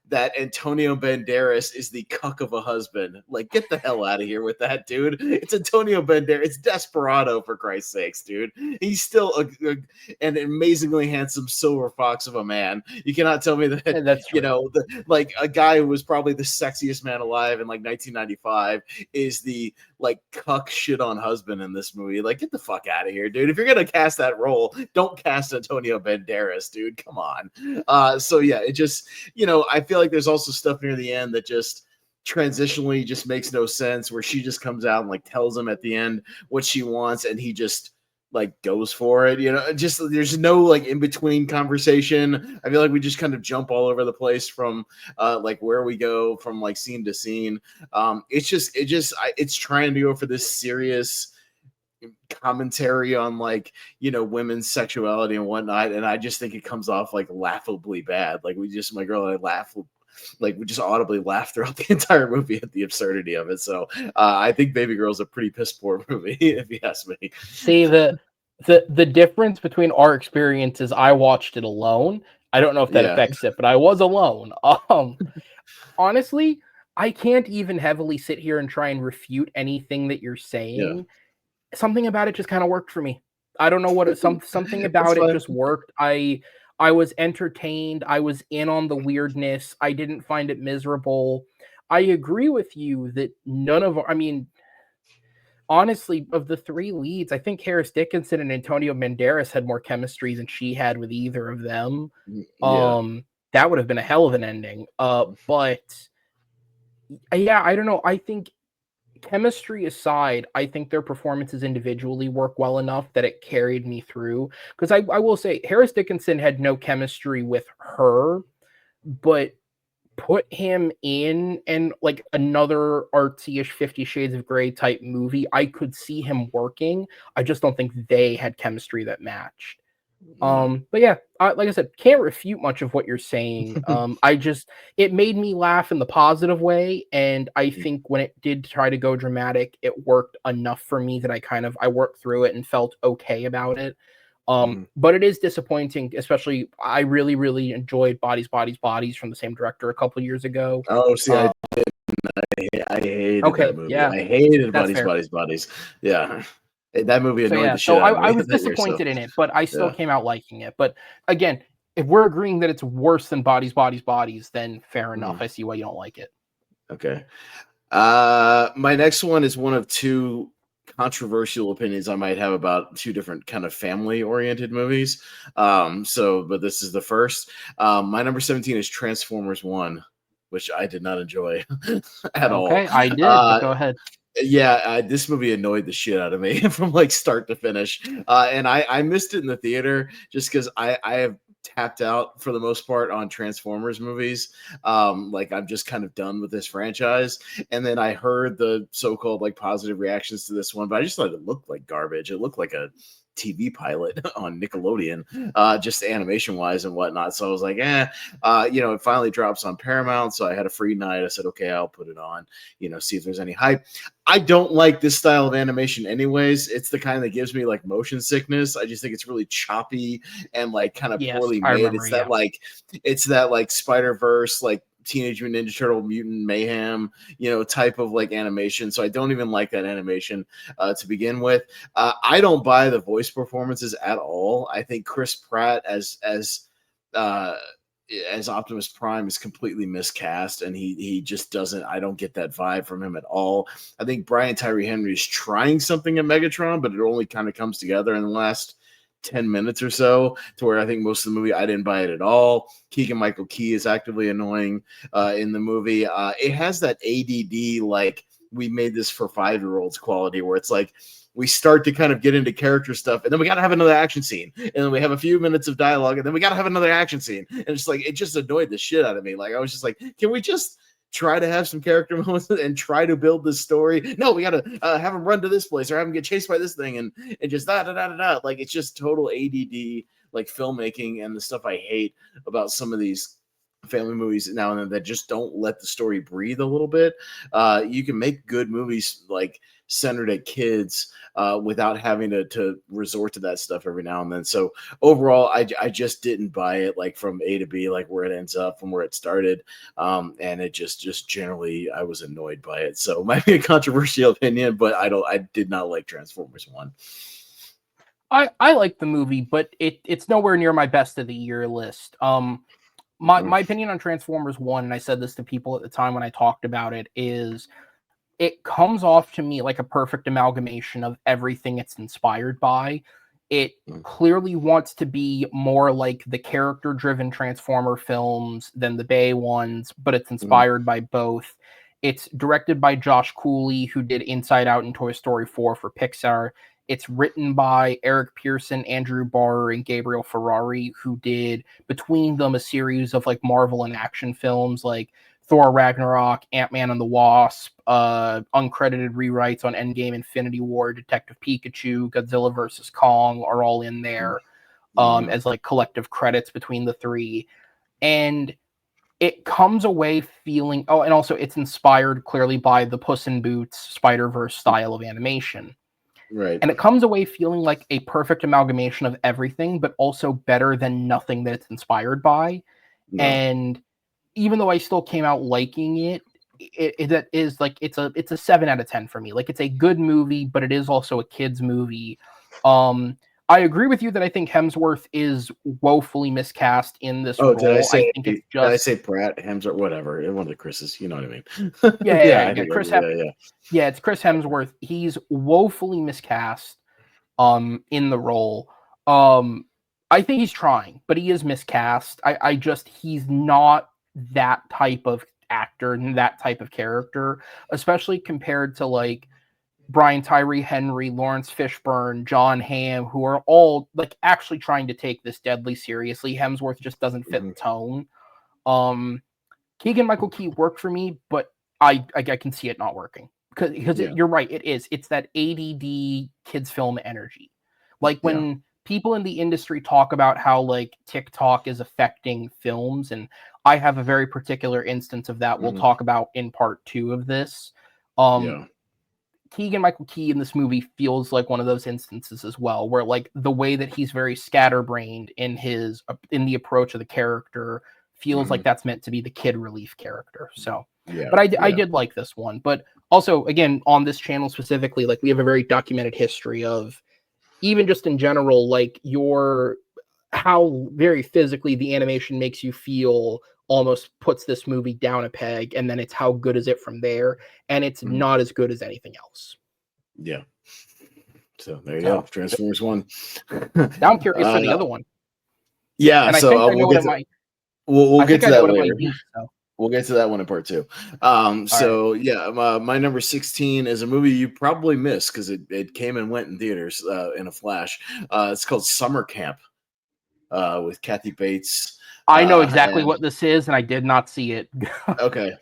that Antonio Banderas is the cuck of a husband. Like, get the hell out of here with that, dude. It's Antonio Banderas. It's Desperado, for Christ's sakes, dude. He's still an amazingly handsome silver fox of a man. You cannot tell me that, that's you know, like a guy who was probably the sexiest man alive in like 1995 is the like cuck shit on husband in this movie. Like, get the fuck out of here, dude. If you're gonna cast that role, don't cast Antonio Banderas, dude. Come on. So yeah, it just, you know, I feel like there's also stuff near the end that just transitionally just makes no sense, where she just comes out and like tells him at the end what she wants and he just like goes for it, you know. Just there's no like in between conversation. I feel like we just kind of jump all over the place from like where we go from like scene to scene. It's trying to go for this serious commentary on like, you know, women's sexuality and whatnot, and I just think it comes off like laughably bad. Like my girl and I laugh, like we just audibly laugh throughout the entire movie at the absurdity of it. So I think Baby Girl's a pretty piss poor movie if you ask me. See, the difference between our experiences, I watched it alone. I don't know if that affects it, but I was alone. Honestly, I can't even heavily sit here and try and refute anything that you're saying. Yeah. Something about it just kind of worked for me. I don't know what something about it just worked. I I was entertained. I was in on the weirdness. I didn't find it miserable. I agree with you that honestly, of the three leads, I think Harris Dickinson and Antonio Banderas had more chemistry than she had with either of them. Yeah. That would have been a hell of an ending. But yeah, I don't know. I think chemistry aside, I think their performances individually work well enough that it carried me through. Because I will say, Harris Dickinson had no chemistry with her, but put him in and like another artsy-ish 50 Shades of Grey type movie, I could see him working. I just don't think they had chemistry that matched. But yeah, like I said, can't refute much of what you're saying. It made me laugh in the positive way, and I think when it did try to go dramatic, it worked enough for me that I worked through it and felt okay about it. But it is disappointing, especially I really, really enjoyed Bodies, Bodies, Bodies from the same director a couple years ago. Oh, see, I hated Okay, that movie. yeah, I hated that's Bodies, fair. Bodies, Bodies. Yeah. That movie So annoyed yeah, the so shit out of I me was that year. So disappointed in it, but I still yeah. came out liking it. But again, if we're agreeing that it's worse than Bodies, Bodies, Bodies, then fair enough. I see why you don't like it. Okay. My next one is one of two controversial opinions I might have about two different kind of family-oriented movies. But this is the first. My number 17 is Transformers 1, which I did not enjoy at all. Okay, I did, but go ahead. Yeah, this movie annoyed the shit out of me from like start to finish, and I missed it in the theater just because I have tapped out for the most part on Transformers movies. Like I'm just kind of done with this franchise. And then I heard the so-called like positive reactions to this one, but I just thought it looked like garbage. It looked like a TV pilot on Nickelodeon, just animation wise and whatnot. So I was like, it finally drops on Paramount. So I had a free night. I said, okay, I'll put it on, see if there's any hype. I don't like this style of animation anyways. It's the kind that gives me like motion sickness. I just think it's really choppy and like kind of poorly I made. remember, It's that like Spider-Verse, like Teenage Mutant Ninja Turtle Mutant Mayhem, type of like animation. So I don't even like that animation to begin with. I don't buy the voice performances at all. I think Chris Pratt as Optimus Prime is completely miscast, and he just doesn't. I don't get that vibe from him at all. I think Brian Tyree Henry is trying something at Megatron, but it only kind of comes together in the last 10 minutes or so, to where I think most of the movie I didn't buy it at all. Keegan-Michael Key is actively annoying in the movie. It has that ADD, like we made this for 5-year-olds quality, where it's like we start to kind of get into character stuff, and then we got to have another action scene, and then we have a few minutes of dialogue, and then we got to have another action scene. And it's like, it just annoyed the shit out of me. Like, I was just like, can we just try to have some character moments and try to build this story? No, we got to have him run to this place or have him get chased by this thing and just da. Like, it's just total ADD, like filmmaking, and the stuff I hate about some of these family movies now and then that just don't let the story breathe a little bit. You can make good movies like centered at kids without having to resort to that stuff every now and then. So overall, I just didn't buy it, like from A to B, like where it ends up from where it started. And it just generally, I was annoyed by it. So it might be a controversial opinion, but I did not like Transformers 1. I like the movie, but it's nowhere near my best of the year list. My opinion on Transformers 1, and I said this to people at the time when I talked about it, is it comes off to me like a perfect amalgamation of everything it's inspired by. It clearly wants to be more like the character-driven Transformer films than the Bay ones, but it's inspired by both. It's directed by Josh Cooley, who did Inside Out and Toy Story 4 for Pixar. It's written by Eric Pearson, Andrew Barr, and Gabriel Ferrari, who did between them a series of like Marvel and action films like Thor Ragnarok, Ant-Man and the Wasp, uncredited rewrites on Endgame, Infinity War, Detective Pikachu, Godzilla vs. Kong are all in there as like collective credits between the three. And it comes away feeling, and also it's inspired clearly by the Puss in Boots Spider-Verse style of animation. Right. And it comes away feeling like a perfect amalgamation of everything, but also better than nothing that it's inspired by. No. And even though I still came out liking it, that is like it's a 7 out of 10 for me. Like, it's a good movie, but it is also a kid's movie. I agree with you that I think Hemsworth is woefully miscast in this Oh, did I role. I say think it's did I just say Pratt, Hemsworth, whatever? One of the Chris's, you know what I mean? yeah, I yeah. think yeah. Yeah, it's Chris Hemsworth. He's woefully miscast in the role. I think he's trying, but he is miscast. I just he's not that type of actor and that type of character, especially compared to like Brian Tyree Henry, Lawrence Fishburne, John Hamm, who are all like actually trying to take this deadly seriously. Hemsworth just doesn't fit Mhm. the tone. Um, Keegan Michael Key worked for me, but I can see it not working because Yeah, you're right. It is. It's that ADD kids film energy. Like yeah. when people in the industry talk about how like TikTok is affecting films, and I have a very particular instance of that. We'll Hmm. talk about in part 2 of this. Um, Yeah. Keegan Michael Key in this movie feels like one of those instances as well, where like the way that he's very scatterbrained in the approach of the character feels Hmm. like that's meant to be the kid relief character. So, Yeah. but I Yeah. did like this one. But also, again, on this channel specifically, like we have a very documented history of even just in general, like your how very physically the animation makes you feel almost puts this movie down a peg, and then it's how good is it from there, and it's Mhm. not as good as anything else. Yeah. So there you go. So Transformers One. now I'm curious for the uh, other one, yeah. and I So think I know we'll what get it to might. we'll I get think to I know that what it later. might be. So We'll get to that one in part 2. all right, So yeah, my number 16 is a movie you probably missed because it came and went in theaters in a flash. It's called Summer Camp with Kathy Bates. I know exactly And what this is, and I did not see it. okay.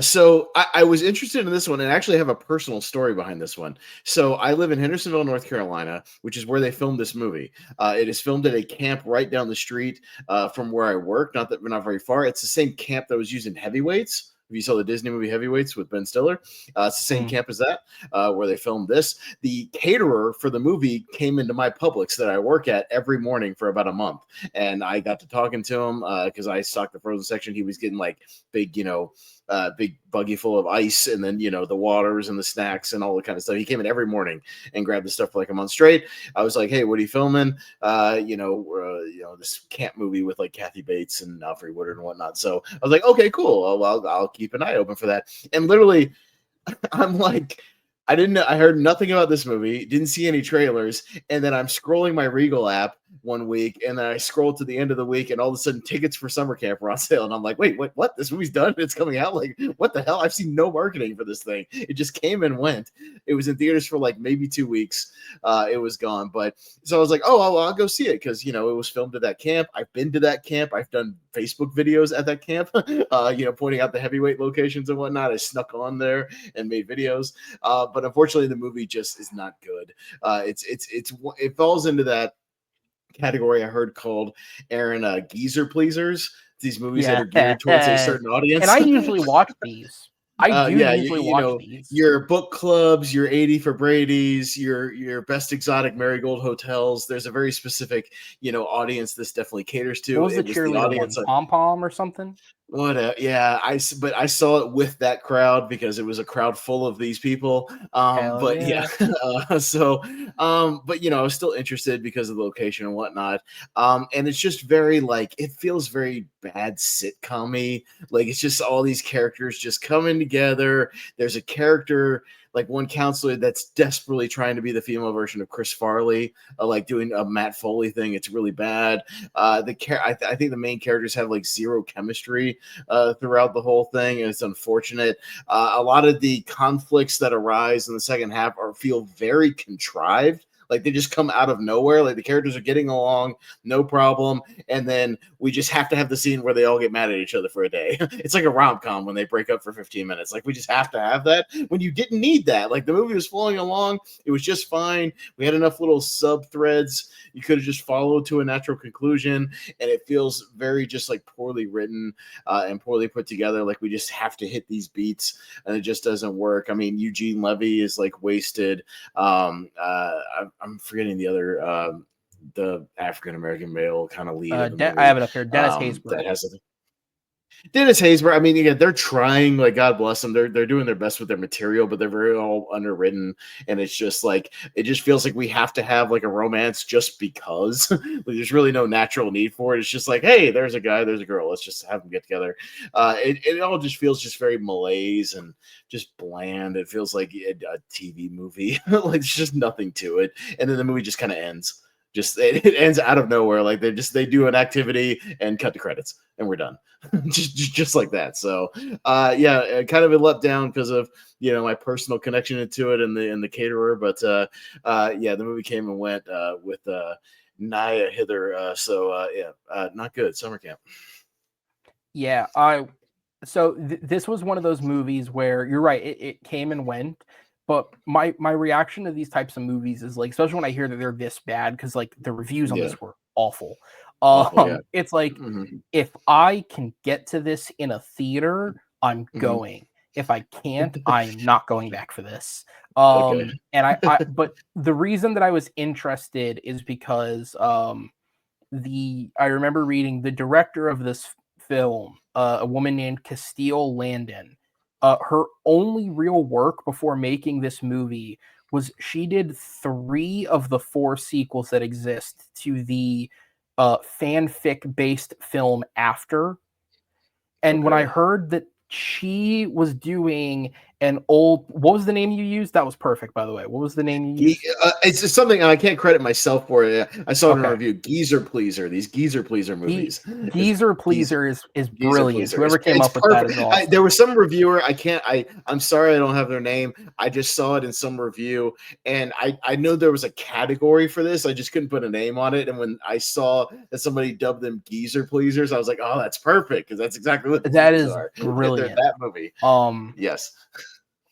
So I was interested in this one and actually have a personal story behind this one. So I live in Hendersonville, North Carolina, which is where they filmed this movie. It is filmed at a camp right down the street from where I work. Not that we're not very far. It's the same camp that was used in Heavyweights. If you saw the Disney movie Heavyweights with Ben Stiller, it's the same Hmm. camp as that where they filmed this. The caterer for the movie came into my Publix that I work at every morning for about a month, and I got to talking to him because I stocked the frozen section. He was getting like big, big buggy full of ice, and then the waters and the snacks and all the kind of stuff. He came in every morning and grabbed the stuff for like a month straight. I was like, "Hey, what are you filming?" This camp movie with like Kathy Bates and Alfred Woodard and whatnot. So I was like, "Okay, cool. Well, I'll keep an eye open for that." And literally, I'm like, I didn't know, I heard nothing about this movie, didn't see any trailers, and then I'm scrolling my Regal app one week, and then I scroll to the end of the week, and all of a sudden tickets for summer camp are on sale, and I'm like, wait, what? This movie's done? It's coming out? Like, what the hell? I've seen no marketing for this thing. It just came and went. It was in theaters for like maybe 2 weeks. It was gone, but so I was like, oh, I'll go see it because it was filmed at that camp. I've been to that camp. I've done Facebook videos at that camp, pointing out the heavyweight locations and whatnot. I snuck on there and made videos. But unfortunately, the movie just is not good. It falls into that category I heard called Aaron geezer pleasers. These movies that Yeah, are geared towards a certain and audience. I usually watch these. I do Yeah, usually watch these. your book clubs, your 80 for Brady's, your best exotic marigold hotels. There's a very specific audience this definitely caters What to. was the It was the cheerleader one? audience. Pom Pom or something? What? Yeah, but I saw it with that crowd because it was a crowd full of these people. Hell But yeah, yeah. but I was still interested because of the location and whatnot. And it's just very like it feels very bad sitcom-y. Like it's just all these characters just coming together. There's a character like one counselor that's desperately trying to be the female version of Chris Farley, like doing a Matt Foley thing. It's really bad. I think the main characters have like zero chemistry throughout the whole thing, and it's unfortunate. A lot of the conflicts that arise in the second half feel very contrived. Like they just come out of nowhere. Like the characters are getting along, no problem, and then we just have to have the scene where they all get mad at each other for a day. It's like a rom com when they break up for 15 minutes. Like we just have to have that when you didn't need that. Like the movie was flowing along, it was just fine. We had enough little sub threads you could have just followed to a natural conclusion, and it feels very just like poorly written and poorly put together. Like we just have to hit these beats, and it just doesn't work. I mean, Eugene Levy is like wasted. I'm forgetting the other the African American male kind of lead of the I have movie it up here. Dennis that Haysbert. has Dennis Haysbert, I mean, again, they're trying, like, God bless them. They're doing their best with their material, but they're very all underwritten, and it's just like it just feels like we have to have like a romance just because. Like, there's really no natural need for it. It's just like, hey, there's a guy, there's a girl, let's just have them get together. It all just feels just very malaise and just bland. It feels like a TV movie. Like there's just nothing to it, and then the movie just kind of ends. Just it ends out of nowhere. Like they do an activity and cut the credits, and we're done. just like that. So yeah, kind of a letdown because of my personal connection to it and the caterer. But yeah, the movie came and went with Naya Hither. So yeah, not good. Summer camp. Yeah, so this was one of those movies where you're right, it came and went. But my reaction to these types of movies is like, especially when I hear that they're this bad, because like the reviews on this were awful. Awful, yeah. It's like, if I can get to this in a theater, I'm going. If I can't, I'm not going back for this. Okay. And I but the reason that I was interested is because I remember reading the director of this film, a woman named Castile Landon. Her only real work before making this movie was she did 3 of the 4 sequels that exist to the fanfic based film After. And when I heard that she was doing what was the name you used? That was perfect, by the way. What was the name you used? It's just something I can't credit myself for. I saw it in a review. Geezer Pleaser. These Geezer Pleaser movies. Geezer Pleaser is brilliant. Whoever came up with that is awesome. There was some reviewer. I'm sorry I don't have their name. I just saw it in some review, and I know there was a category for this. I just couldn't put a name on it. And when I saw that somebody dubbed them Geezer Pleasers, I was like, oh, that's perfect, because that's exactly what that is are. brilliant. That movie. Yes.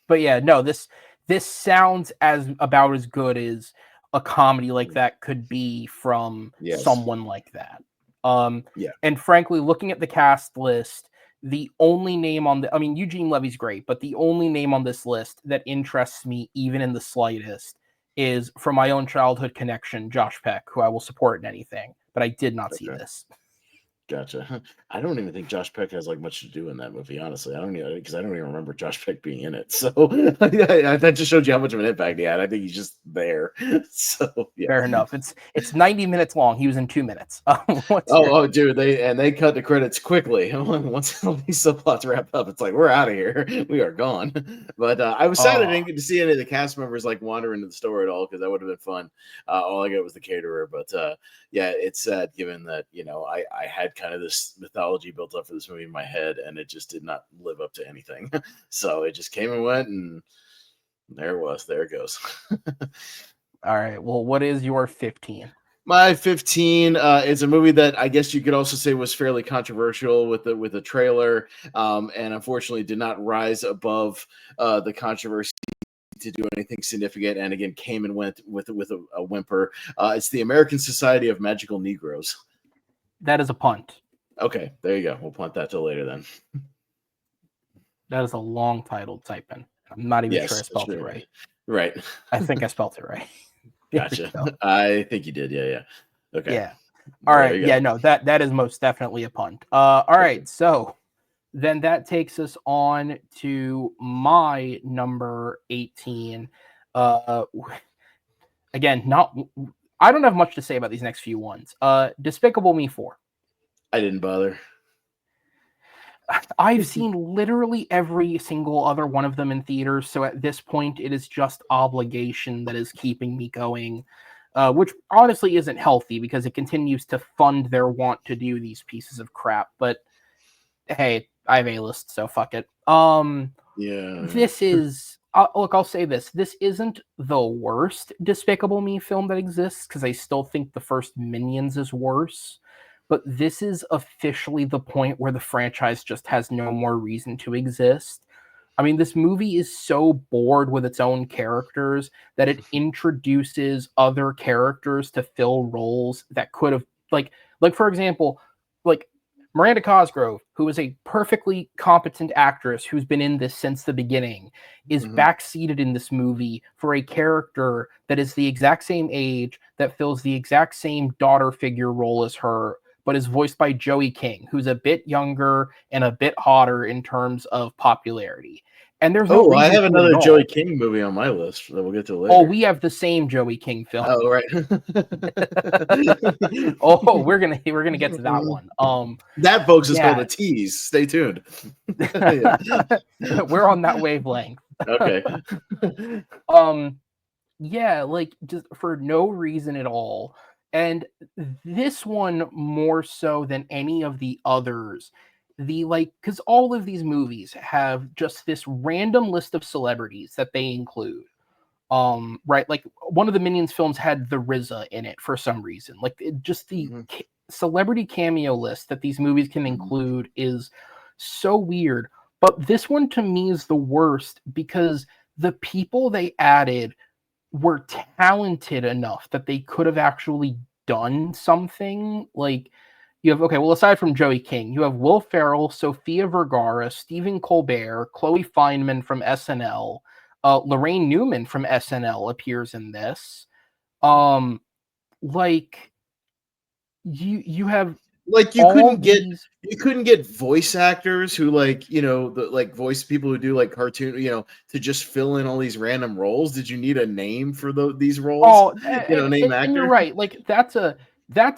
But yeah, no, this sounds about as good as a comedy like that could be from someone like that. Yeah. And frankly, looking at the cast list, the only name Eugene Levy's great, but the only name on this list that interests me even in the slightest is, from my own childhood connection, Josh Peck, who I will support in anything, but I did not see this. Gotcha. I don't even think Josh Peck has like much to do in that movie, honestly. I don't even remember Josh Peck being in it. So that just showed you how much of an impact he had. I think he's just there. So yeah. Fair enough. It's 90 minutes long. He was in 2 minutes. Dude, they cut the credits quickly. Once all these subplots wrapped up, it's like, we're out of here. We are gone. But I was sad I didn't get to see any of the cast members like wander into the store at all, because that would have been fun. All I got was the caterer. But yeah, it's sad given that I had kind of this mythology built up for this movie in my head, and it just did not live up to anything. So it just came and went, and there it goes. All right, well, what is your 15? My 15 is a movie that I guess you could also say was fairly controversial with the trailer, and unfortunately did not rise above the controversy to do anything significant, and again came and went with a whimper. It's the American Society of Magical Negroes. That is a punt. Okay, there you go. We'll punt that till later then. That is a long title to type in. I'm not even sure I spelled it right. Right. I think I spelled it right. Gotcha. I think you did. Yeah. Okay. Yeah. All right. Yeah, no, that is most definitely a punt. All right. So then that takes us on to my number 18. Again, I don't have much to say about these next few ones. Despicable Me 4. I didn't bother. I've seen literally every single other one of them in theaters, so at this point, it is just obligation that is keeping me going, which honestly isn't healthy because it continues to fund their want to do these pieces of crap. But hey, I have A-list, so fuck it. Yeah. This is look. I'll say this: this isn't the worst Despicable Me film that exists, because I still think the first Minions is worse. But this is officially the point where the franchise just has no more reason to exist. I mean, this movie is so bored with its own characters that it introduces other characters to fill roles that could have, like for example, like Miranda Cosgrove, who is a perfectly competent actress who's been in this since the beginning, is backseated in this movie for a character that is the exact same age, that fills the exact same daughter figure role as her, but is voiced by Joey King, who's a bit younger and a bit hotter in terms of popularity. And there's no I reason have to it another at all. Joey King movie on my list that we'll get to later. Oh, we have the same Joey King film. Oh, right. Oh, we're gonna get to that one. That, folks, is called a tease. Stay tuned. We're on that wavelength. Okay. Yeah, like just for no reason at all. And this one more so than any of the others, because all of these movies have just this random list of celebrities that they include. Right, like one of the Minions films had the RZA in it for some reason. Like just the celebrity cameo list that these movies can include is so weird. But this one to me is the worst because the people they added were talented enough that they could have actually done something. Like you have, aside from Joey King, you have Will Ferrell, Sofia Vergara, Stephen Colbert, Chloe Fineman from SNL, Lorraine Newman from SNL appears in this. Like you have like you couldn't get voice actors who voice people who do like cartoon, to just fill in all these random roles. Did you need a name for these roles? Oh, name actor. And you're right. Like that's a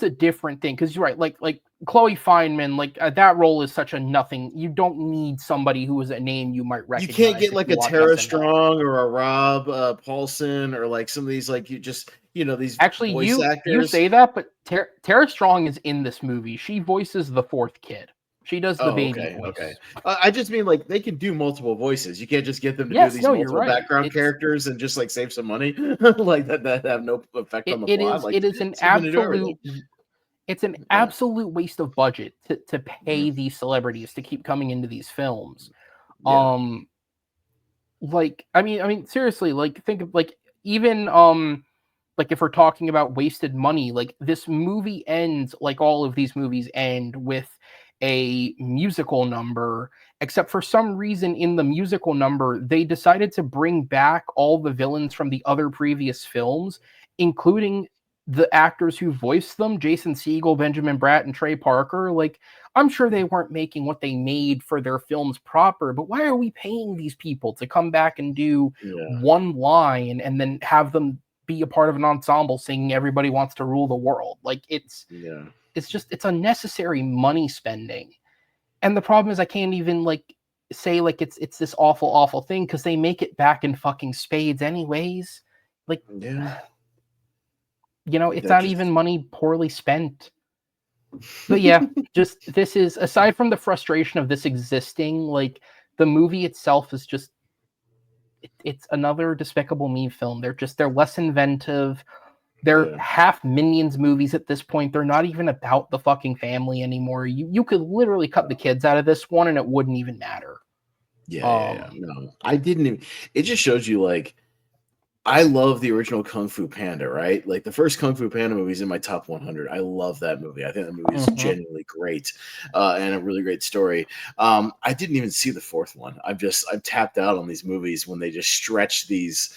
different thing because you're right. Like Chloe Fineman, that role is such a nothing. You don't need somebody who is a name you might recognize. You can't get like a Tara Strong or a Rob Paulson or like some of these these actually voice actors. You say that, but Tara Strong is in this movie. She voices the fourth kid. She does the baby voice. Okay. I just mean like they can do multiple voices. You can't just get them to do these multiple background characters and just like save some money like that have no effect on the plot. It is an absolute. It's an absolute waste of budget to pay these celebrities to keep coming into these films. Yeah. Like I mean seriously, like think of like even like if we're talking about wasted money, like this movie ends like all of these movies end with a musical number, except for some reason in the musical number they decided to bring back all the villains from the other previous films, including the actors who voiced them, Jason Segel, Benjamin Bratt, and Trey Parker. Like, I'm sure they weren't making what they made for their films proper, but why are we paying these people to come back and do one line and then have them be a part of an ensemble singing "Everybody Wants to Rule the World"? Like, it's unnecessary money spending. And the problem is I can't even like say like it's this awful thing because they make it back in fucking spades anyways. Like, it's not even money poorly spent. But yeah, just this is, aside from the frustration of this existing, like the movie itself is just it's another Despicable Me film. They're less inventive. They're half Minions movies at this point. They're not even about the fucking family anymore. You could literally cut the kids out of this one and it wouldn't even matter. No, I didn't even. It just shows you like I love the original Kung Fu Panda, right? Like the first Kung Fu Panda movie is in my top 100. I love that movie. I think that movie is genuinely great and a really great story. I didn't even see the fourth one. I've tapped out on these movies when they just stretch these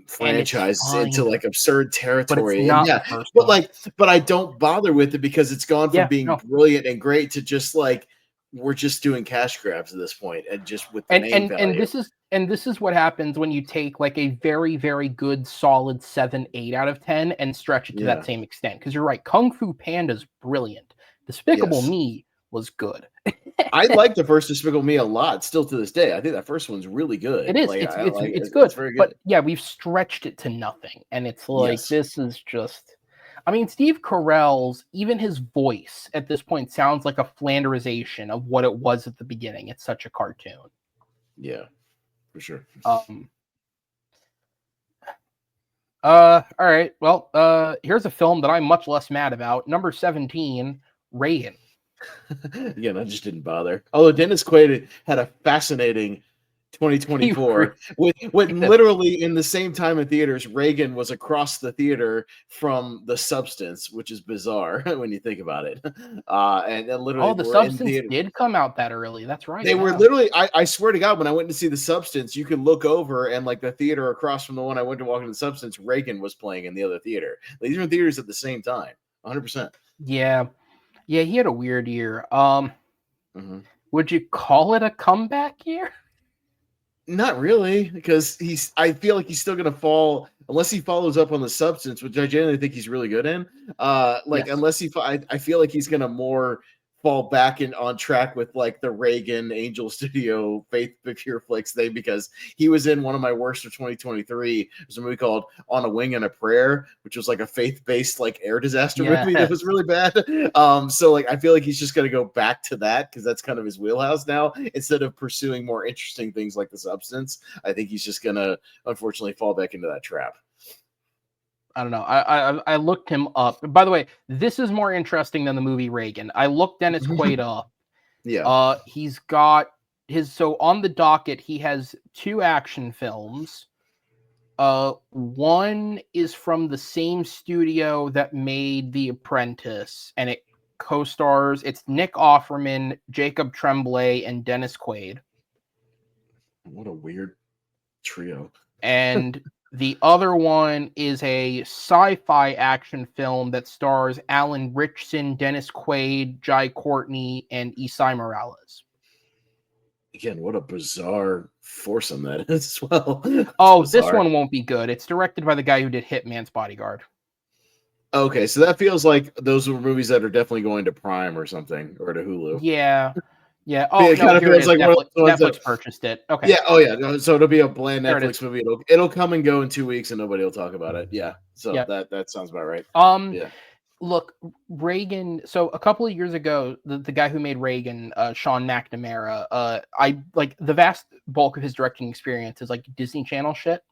franchises into like absurd territory. But I don't bother with it because it's gone from being brilliant and great to just like we're just doing cash grabs at this point, and just with the name value. And this is what happens when you take like a very, very good solid 7, 8 out of 10 and stretch it to that same extent. Because you're right, Kung Fu Panda's brilliant. Despicable Me was good. I like the first Despicable Me a lot, still to this day. I think that first one's really good. It is. Like, it's good. It's very good. But yeah, we've stretched it to nothing, and it's like this is just. I mean, Steve Carell's, even his voice at this point sounds like a Flanderization of what it was at the beginning. It's such a cartoon. Yeah, for sure. All right. Well, here's a film that I'm much less mad about. Number 17, Reagan. Again, I just didn't bother. Although Dennis Quaid had a fascinating 2024 with literally in the same time in theaters, Reagan was across the theater from The Substance, which is bizarre when you think about it. And then literally, The Substance did come out that early. That's right. They were literally. I swear to God, when I went to see The Substance, you could look over and like the theater across from the one I went to walk into The Substance, Reagan was playing in the other theater. These were theaters at the same time, 100%. Yeah. Yeah, he had a weird year. Mhm. Would you call it a comeback year? Not really, because I feel like he's still gonna fall unless he follows up on The Substance, which I genuinely think he's really good in. Like Yes. unless I feel like he's gonna more fall back in on track with like the Reagan Angel Studio Faith Pure Flicks thing, because he was in one of my worst of 2023. There's a movie called On a Wing and a Prayer, which was like a faith-based like air disaster movie that Yes. was really bad. So like I feel like he's just gonna go back to that because that's kind of his wheelhouse now, instead of pursuing more interesting things like The Substance. I think he's just gonna unfortunately fall back into that trap. I don't know. I looked him up. By the way, this is more interesting than the movie Reagan. I looked Dennis Quaid up. Yeah. He's got so on the docket he has 2 action films. One is from the same studio that made The Apprentice, and it co-stars. It's Nick Offerman, Jacob Tremblay, and Dennis Quaid. What a weird trio. And the other one is a sci-fi action film that stars Alan Ritchson, Dennis Quaid, Jai Courtney, and Isai Morales. Again, what a bizarre foursome that is as well. This one won't be good. It's directed by the guy who did Hitman's Bodyguard. Okay, so that feels like those were movies that are definitely going to Prime or something, or to Hulu. Yeah. Oh, it kind of feels like Netflix purchased it. Okay. Yeah. Oh, yeah. So it'll be a bland Netflix movie. It'll come and go in 2 weeks, and nobody will talk about it. Yeah. So that sounds about right. Yeah. Look, Reagan. So a couple of years ago, the guy who made Reagan, Sean McNamara, I like the vast bulk of his directing experience is like Disney Channel shit.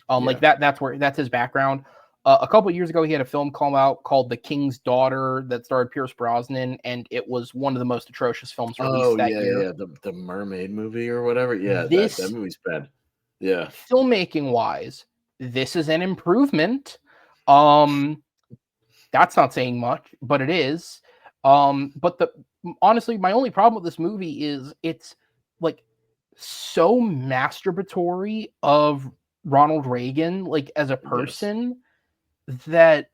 Like that's his background. A couple of years ago, he had a film come out called The King's Daughter that starred Pierce Brosnan, and it was one of the most atrocious films released that year. Yeah, the mermaid movie or whatever. Yeah, that movie's bad. Yeah, filmmaking wise, this is an improvement. That's not saying much, but it is. But honestly, my only problem with this movie is it's like so masturbatory of Ronald Reagan, like as a person, that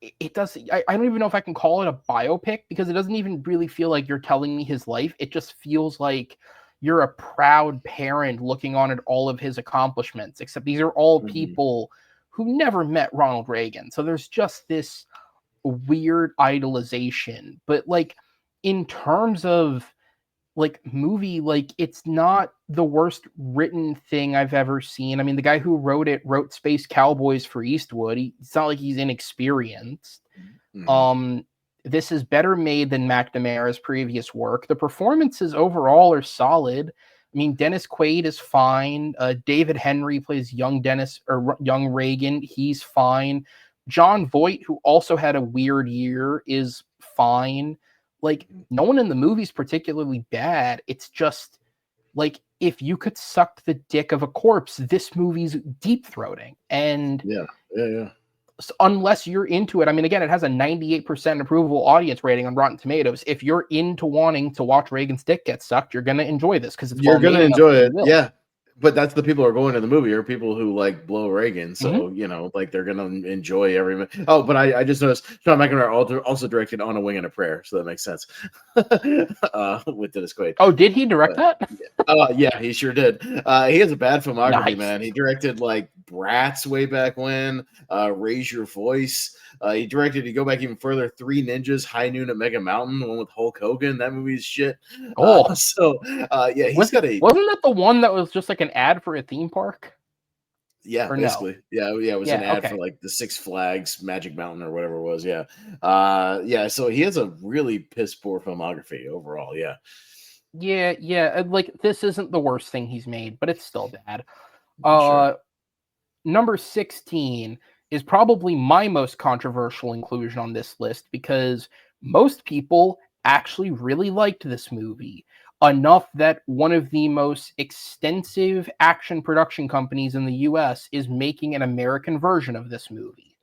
it does. I don't even know if I can call it a biopic, because it doesn't even really feel like you're telling me his life. It just feels like you're a proud parent looking on at all of his accomplishments, except these are all people who never met Ronald Reagan. So there's just this weird idolization. But like in terms of like movie, like it's not the worst written thing I've ever seen. I mean, the guy who wrote it wrote Space Cowboys for Eastwood. It's not like he's inexperienced. This is better made than McNamara's previous work. The performances overall are solid. I mean, Dennis Quaid is fine. David Henry plays young Dennis or young Reagan. He's fine. John Voight, who also had a weird year, is fine. Like, no one in the movie's particularly bad. It's just like, if you could suck the dick of a corpse, this movie's deep throating. And so unless you're into it, I mean, again, it has a 98% approval audience rating on Rotten Tomatoes. If you're into wanting to watch Reagan's dick get sucked, you're gonna enjoy this, because you're gonna enjoy it. Yeah. But that's the people who are going to the movie, are people who like blow Reagan. So, you know, like they're going to enjoy every minute. Oh, but I just noticed Sean McNamara also directed On a Wing and a Prayer. So that makes sense. With Dennis Quaid. Oh, did he direct that? Yeah, he sure did. He has a bad filmography, man. He directed like Bratz way back when, Raise Your Voice. He directed, to go back even further, Three Ninjas, High Noon at Mega Mountain, the one with Hulk Hogan. That movie's shit. Yeah, he's got a. Wasn't that the one that was just like an ad for a theme park? Yeah, or basically. No? Yeah, it was an ad for like the Six Flags Magic Mountain or whatever it was. Yeah. So he has a really piss poor filmography overall. Yeah. Yeah. Like, this isn't the worst thing he's made, but it's still bad. Number 16 is probably my most controversial inclusion on this list, because most people actually really liked this movie enough that one of the most extensive action production companies in the US is making an American version of this movie.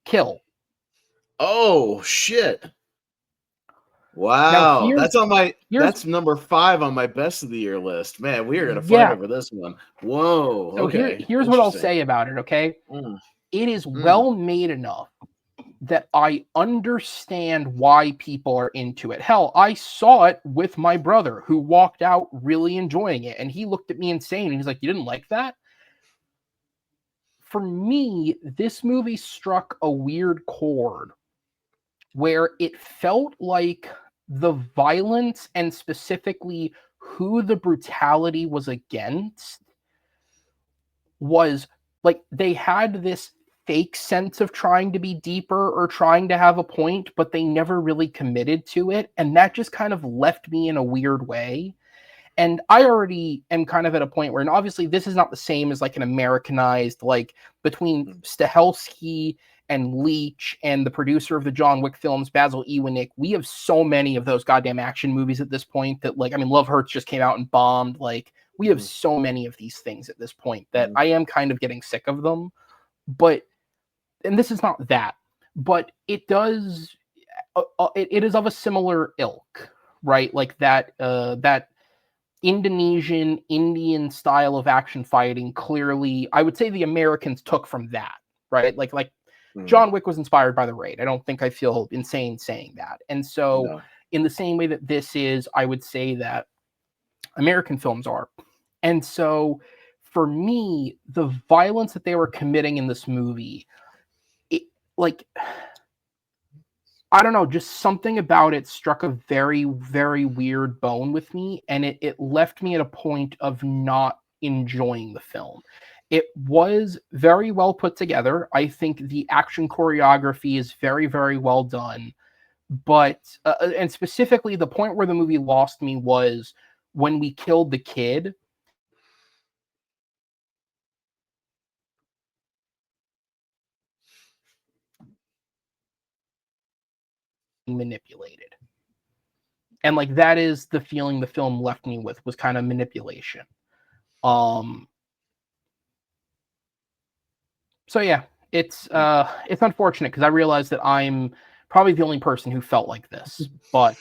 Kill. Oh, shit. Wow. That's on that's number 5 on my best of the year list. Man, we are going to fight over this one. Whoa. So okay. Here's what I'll say about it, okay? It is well made enough that I understand why people are into it. Hell, I saw it with my brother who walked out really enjoying it. And he looked at me insane. And he's like, you didn't like that? For me, this movie struck a weird chord where it felt like the violence and specifically who the brutality was against was like they had this fake sense of trying to be deeper or trying to have a point, but they never really committed to it. And that just kind of left me in a weird way. And I already am kind of at a point where, and obviously this is not the same as like an Americanized, like between Stahelski and Leach and the producer of the John Wick films, Basil Ewanik. We have so many of those goddamn action movies at this point that, like, I mean, Love Hurts just came out and bombed. Like, we have so many of these things at this point that I am kind of getting sick of them. But, and this is not that, but it does, it is of a similar ilk, right? Like that, that Indonesian, Indian style of action fighting, clearly, I would say the Americans took from that, right? Like John Wick was inspired by The Raid. I don't think I feel insane saying that. And so in the same way that this is, I would say that American films are. And so for me, the violence that they were committing in this movie, it, like, I don't know, just something about it struck a very, very weird bone with me, and it left me at a point of not enjoying the film. It was very well put together. I think the action choreography is very, very well done. But, and specifically, the point where the movie lost me was when we killed the kid. Manipulated. And like that is the feeling the film left me with, was kind of manipulation. So yeah, it's unfortunate because I realized that I'm probably the only person who felt like this, but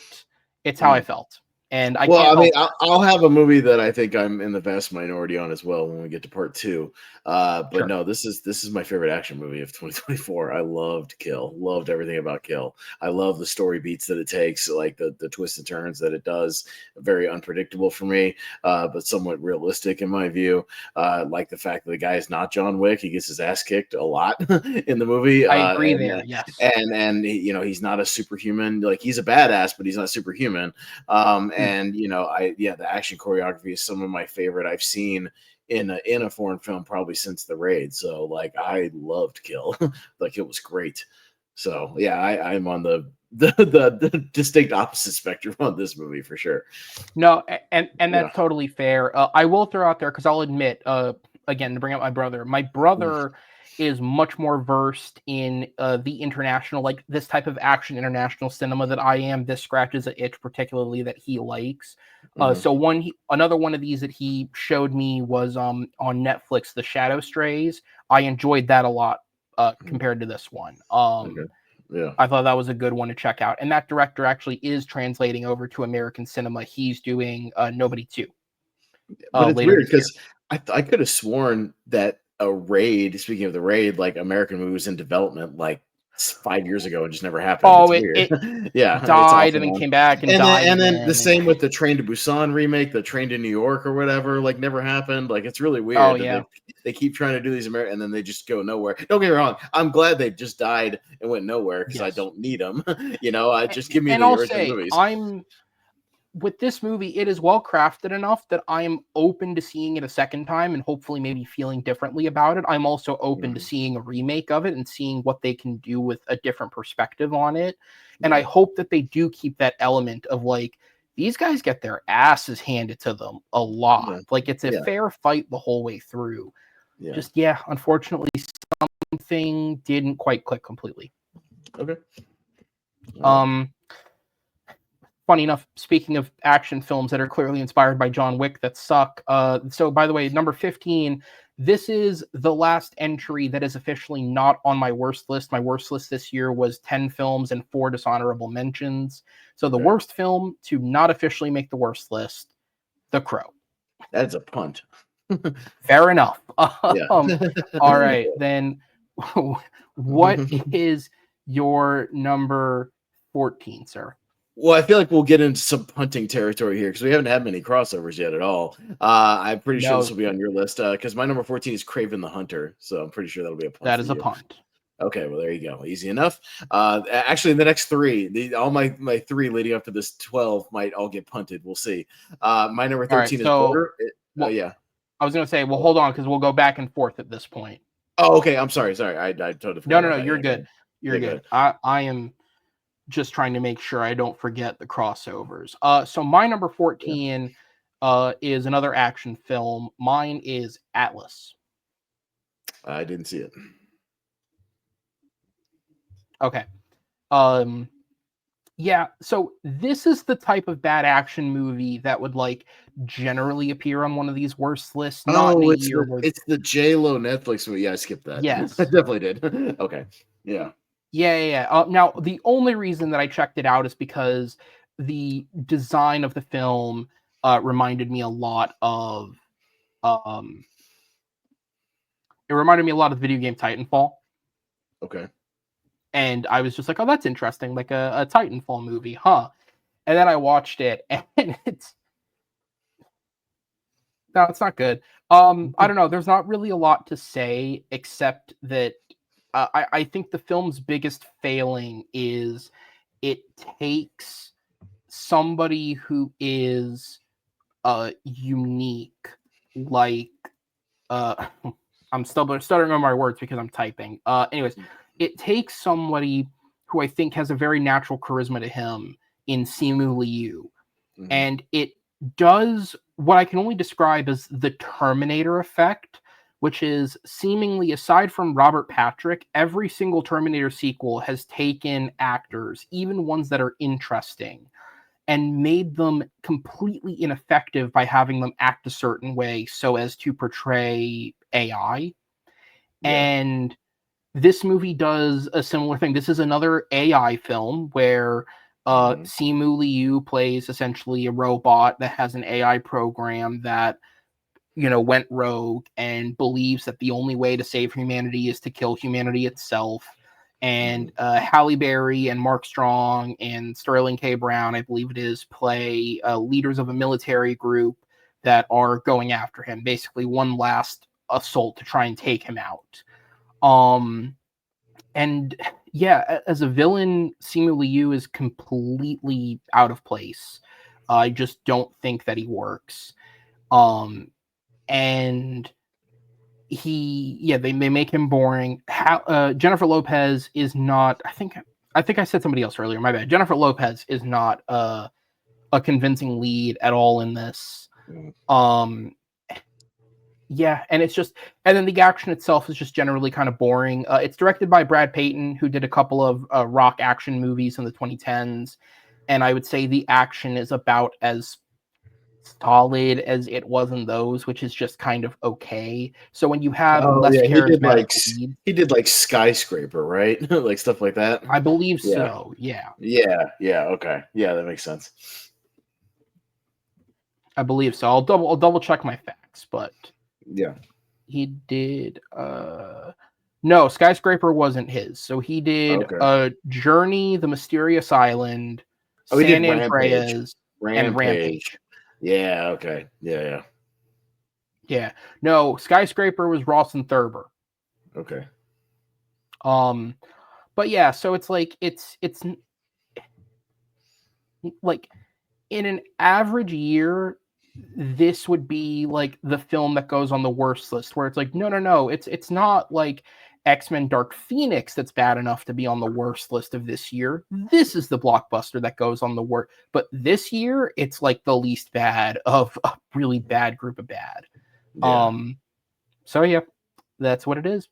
it's how I felt. And I can't. I mean, I'll have a movie that I think I'm in the vast minority on as well when we get to part 2. But sure. No, this is my favorite action movie of 2024. I loved Kill, loved everything about Kill. I love the story beats that it takes, like the twists and turns that it does. Very unpredictable for me, but somewhat realistic in my view. Like the fact that the guy is not John Wick. He gets his ass kicked a lot in the movie. I agree there. Yes, and you know, he's not a superhuman. Like, he's a badass, but he's not superhuman. And you know, the action choreography is some of my favorite I've seen in a foreign film probably since The Raid. So like, I loved Kill. Like, it was great. So yeah, I'm on the distinct opposite spectrum on this movie for sure. No, and that's totally fair. I will throw out there, because I'll admit, again, to bring up my brother is much more versed in the international, like this type of action international cinema that I am. This scratches an itch particularly that he likes. So another one of these that he showed me was on Netflix, The Shadow Strays. I enjoyed that a lot compared to this one. Yeah, I thought that was a good one to check out. And that director actually is translating over to American cinema. He's doing Nobody 2. But it's weird because I could have sworn that a Raid, speaking of The Raid, like American movie was in development like 5 years ago and just never happened. Oh, it died and then came back and died. And then the same with the Train to Busan remake, the Train to New York or whatever, like never happened. Like, it's really weird. Oh, yeah. They keep trying to do these American, and then they just go nowhere. Don't get me wrong. I'm glad they just died and went nowhere because I don't need them. You know, I just give me the original movies. With this movie, it is well crafted enough that I'm open to seeing it a second time and hopefully maybe feeling differently about it. I'm also open to seeing a remake of it and seeing what they can do with a different perspective on it. And I hope that they do keep that element of, like, these guys get their asses handed to them a lot. Like, it's a fair fight the whole way through. Just, unfortunately, something didn't quite click completely. Okay. Funny enough, speaking of action films that are clearly inspired by John Wick that suck. So, by the way, number 15, this is the last entry that is officially not on my worst list. My worst list this year was 10 films and 4 dishonorable mentions. So the worst film to not officially make the worst list, The Crow. That's a punt. Fair enough. All right, then what is your number 14, sir. Well, I feel like we'll get into some punting territory here because we haven't had many crossovers yet at all. I'm pretty sure this will be on your list because my number 14 is Craven the Hunter, so I'm pretty sure that'll be a punt. That is a punt. Okay, well, there you go. Easy enough. Actually, the next three, all my three leading up to this 12 might all get punted. We'll see. My number 13 is Border. Yeah. I was going to say, well, hold on, because we'll go back and forth at this point. Oh, okay. I'm sorry. I totally forgot. No. You're good. You're good. I am just trying to make sure I don't forget the crossovers. So my number 14 is another action film. Mine is Atlas. I didn't see it. Okay. Yeah, so this is the type of bad action movie that would like generally appear on one of these worst lists. It's the J-Lo Netflix movie. Yeah, I skipped that. Yes. I definitely did. Okay. Yeah. Yeah. Now, the only reason that I checked it out is because the design of the film reminded me a lot of the video game Titanfall. Okay. And I was just like, oh, that's interesting, like a Titanfall movie, huh? And then I watched it, and it's not good. I don't know. There's not really a lot to say except that I think the film's biggest failing is it takes somebody who is unique, like I'm still stuttering on my words because I'm typing. Anyways, it takes somebody who I think has a very natural charisma to him in Simu Liu, and it does what I can only describe as the Terminator effect, which is seemingly, aside from Robert Patrick, every single Terminator sequel has taken actors, even ones that are interesting, and made them completely ineffective by having them act a certain way so as to portray AI. Yeah. And this movie does a similar thing. This is another AI film where Simu Liu plays essentially a robot that has an AI program that, went rogue and believes that the only way to save humanity is to kill humanity itself. And Halle Berry and Mark Strong and Sterling K. Brown, I believe it is, play leaders of a military group that are going after him. Basically, one last assault to try and take him out. And yeah, as a villain, Simu Liu is completely out of place. I just don't think that he works. And they make him boring. Jennifer Lopez is not. I think I said somebody else earlier. My bad. Jennifer Lopez is not a convincing lead at all in this. Yeah, and then the action itself is just generally kind of boring. It's directed by Brad Payton, who did a couple of rock action movies in the 2010s, and I would say the action is about as solid as it was in those, which is just kind of okay. So when you have charismatic leads, he did like Skyscraper, right? Like stuff like that. I believe so. Yeah. Okay. Yeah, that makes sense. I believe so. I'll double check my facts, but yeah, he did. No, Skyscraper wasn't his. So he did Journey, The Mysterious Island, San Andreas, and Rampage. Yeah. Okay. Yeah. No, Skyscraper was Rawson Thurber. Okay. But yeah, so it's like it's like in an average year, this would be like the film that goes on the worst list, where it's like, no, it's not like X-Men Dark Phoenix that's bad enough to be on the worst list of this year. This is the blockbuster that goes on the worst. But this year, it's like the least bad of a really bad group of bad. Yeah. So yeah, that's what it is.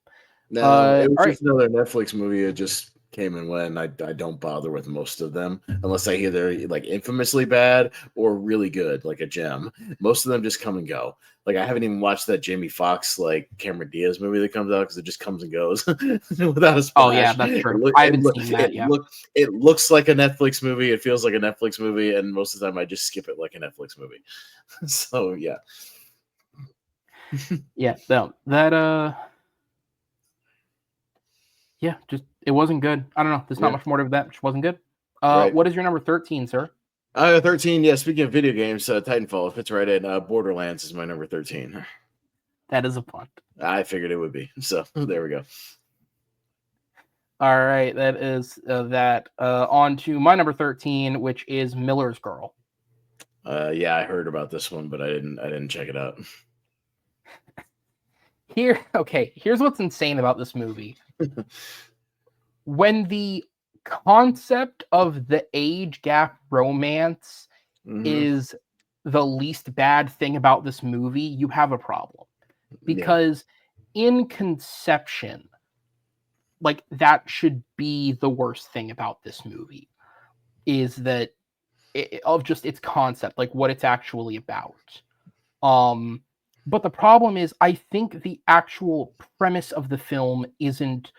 No, it was just another Netflix movie. It just came and went. I don't bother with most of them unless I hear they're like infamously bad or really good, like a gem. Most of them just come and go. Like I haven't even watched that Jamie Foxx like Cameron Diaz movie that comes out because it just comes and goes without a splash. Oh yeah, that's true. I haven't seen that yet. It looks like a Netflix movie. It feels like a Netflix movie, and most of the time I just skip it like a Netflix movie. So yeah. Yeah, no, that yeah, just It wasn't good. I don't know. There's not much more to that. It wasn't good. Right. What is your number 13, sir? 13. Yeah. Speaking of video games, Titanfall fits right in. Borderlands is my number 13. That is a punt. I figured it would be. So there we go. All right, that is that. On to my number 13, which is Miller's Girl. Yeah, I heard about this one, but I didn't check it out. Here's what's insane about this movie. When the concept of the age gap romance is the least bad thing about this movie, you have a problem. Because in conception, like, that should be the worst thing about this movie, is that of just its concept, like what it's actually about. But the problem is, I think the actual premise of the film isn't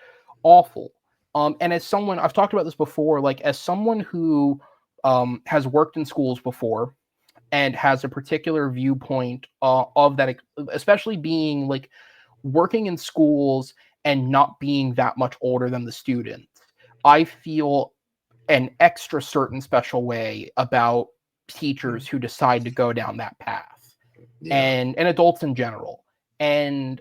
awful. And as someone, I've talked about this before, like as someone who has worked in schools before and has a particular viewpoint of that, especially being like working in schools and not being that much older than the students, I feel an extra certain special way about teachers who decide to go down that path, and adults in general. And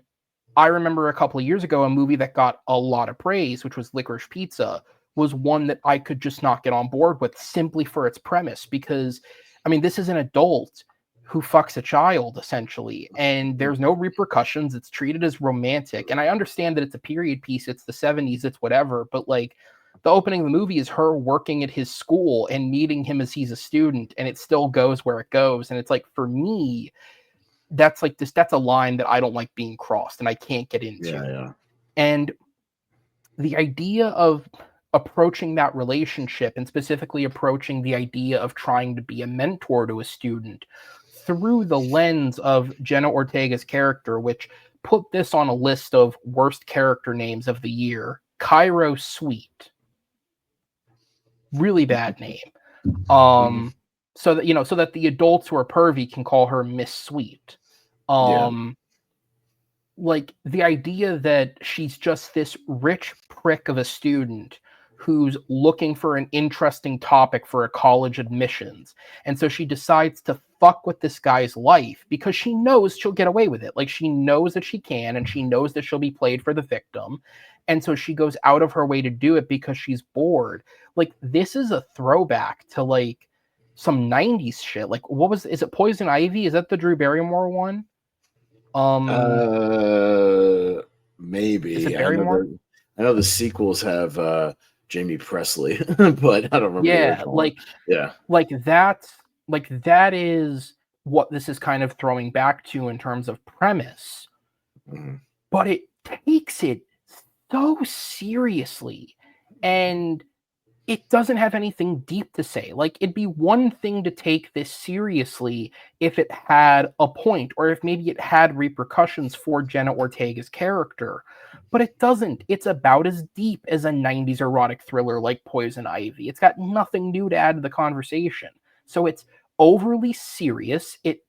I remember a couple of years ago, a movie that got a lot of praise, which was Licorice Pizza, was one that I could just not get on board with simply for its premise. Because, I mean, this is an adult who fucks a child, essentially, and there's no repercussions. It's treated as romantic. And I understand that it's a period piece. It's the 70s. It's whatever. But, like, the opening of the movie is her working at his school and meeting him as he's a student, and it still goes where it goes. And it's like, for me, that's like this, that's a line that I don't like being crossed and I can't get into. And the idea of approaching that relationship, and specifically approaching the idea of trying to be a mentor to a student through the lens of Jenna Ortega's character, which put this on a list of worst character names of the year, Cairo Sweet. Really bad name. So that, you know, so that the adults who are pervy can call her Miss Sweet. Like the idea that she's just this rich prick of a student who's looking for an interesting topic for a college admissions. And so she decides to fuck with this guy's life because she knows she'll get away with it. Like, she knows that she can, and she knows that she'll be played for the victim. And so she goes out of her way to do it because she's bored. Like, this is a throwback to like some 90s shit. Like, is it Poison Ivy? Is that the Drew Barrymore one? Maybe. Is it Barrymore? I know the sequels have Jamie Presley, but I don't remember. Yeah, that is what this is kind of throwing back to in terms of premise. But it takes it so seriously, and it doesn't have anything deep to say. Like, it'd be one thing to take this seriously if it had a point, or if maybe it had repercussions for Jenna Ortega's character. But it doesn't. It's about as deep as a 90s erotic thriller like Poison Ivy. It's got nothing new to add to the conversation. So it's overly serious. It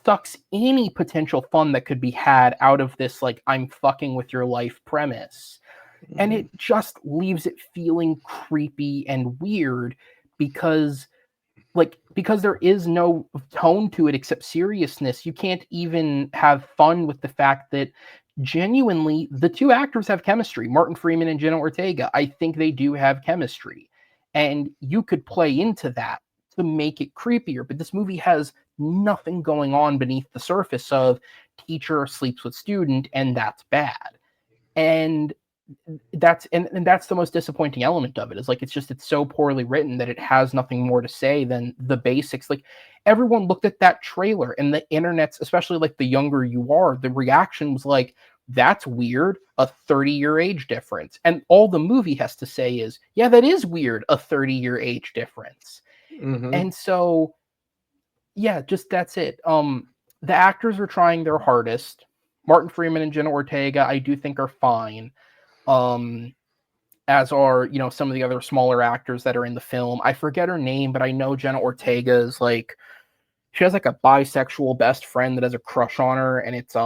sucks any potential fun that could be had out of this, like, I'm fucking with your life premise. And it just leaves it feeling creepy and weird because there is no tone to it except seriousness. You can't even have fun with the fact that genuinely the two actors have chemistry. Martin Freeman and Jenna Ortega, I think they do have chemistry. And you could play into that to make it creepier. But this movie has nothing going on beneath the surface of teacher sleeps with student, and that's bad. And that's the most disappointing element of it, is like, it's so poorly written that it has nothing more to say than the basics. Like, everyone looked at that trailer, and the internet's, especially like the younger you are, the reaction was like, that's weird, a 30-year age difference. And all the movie has to say is, yeah, that is weird, a 30-year age difference. And so, yeah, just that's it. The actors are trying their hardest. Martin Freeman and Jenna Ortega, I do think, are fine. As are, you know, some of the other smaller actors that are in the film. I forget her name, but I know Jenna Ortega is like, she has like a bisexual best friend that has a crush on her, and it's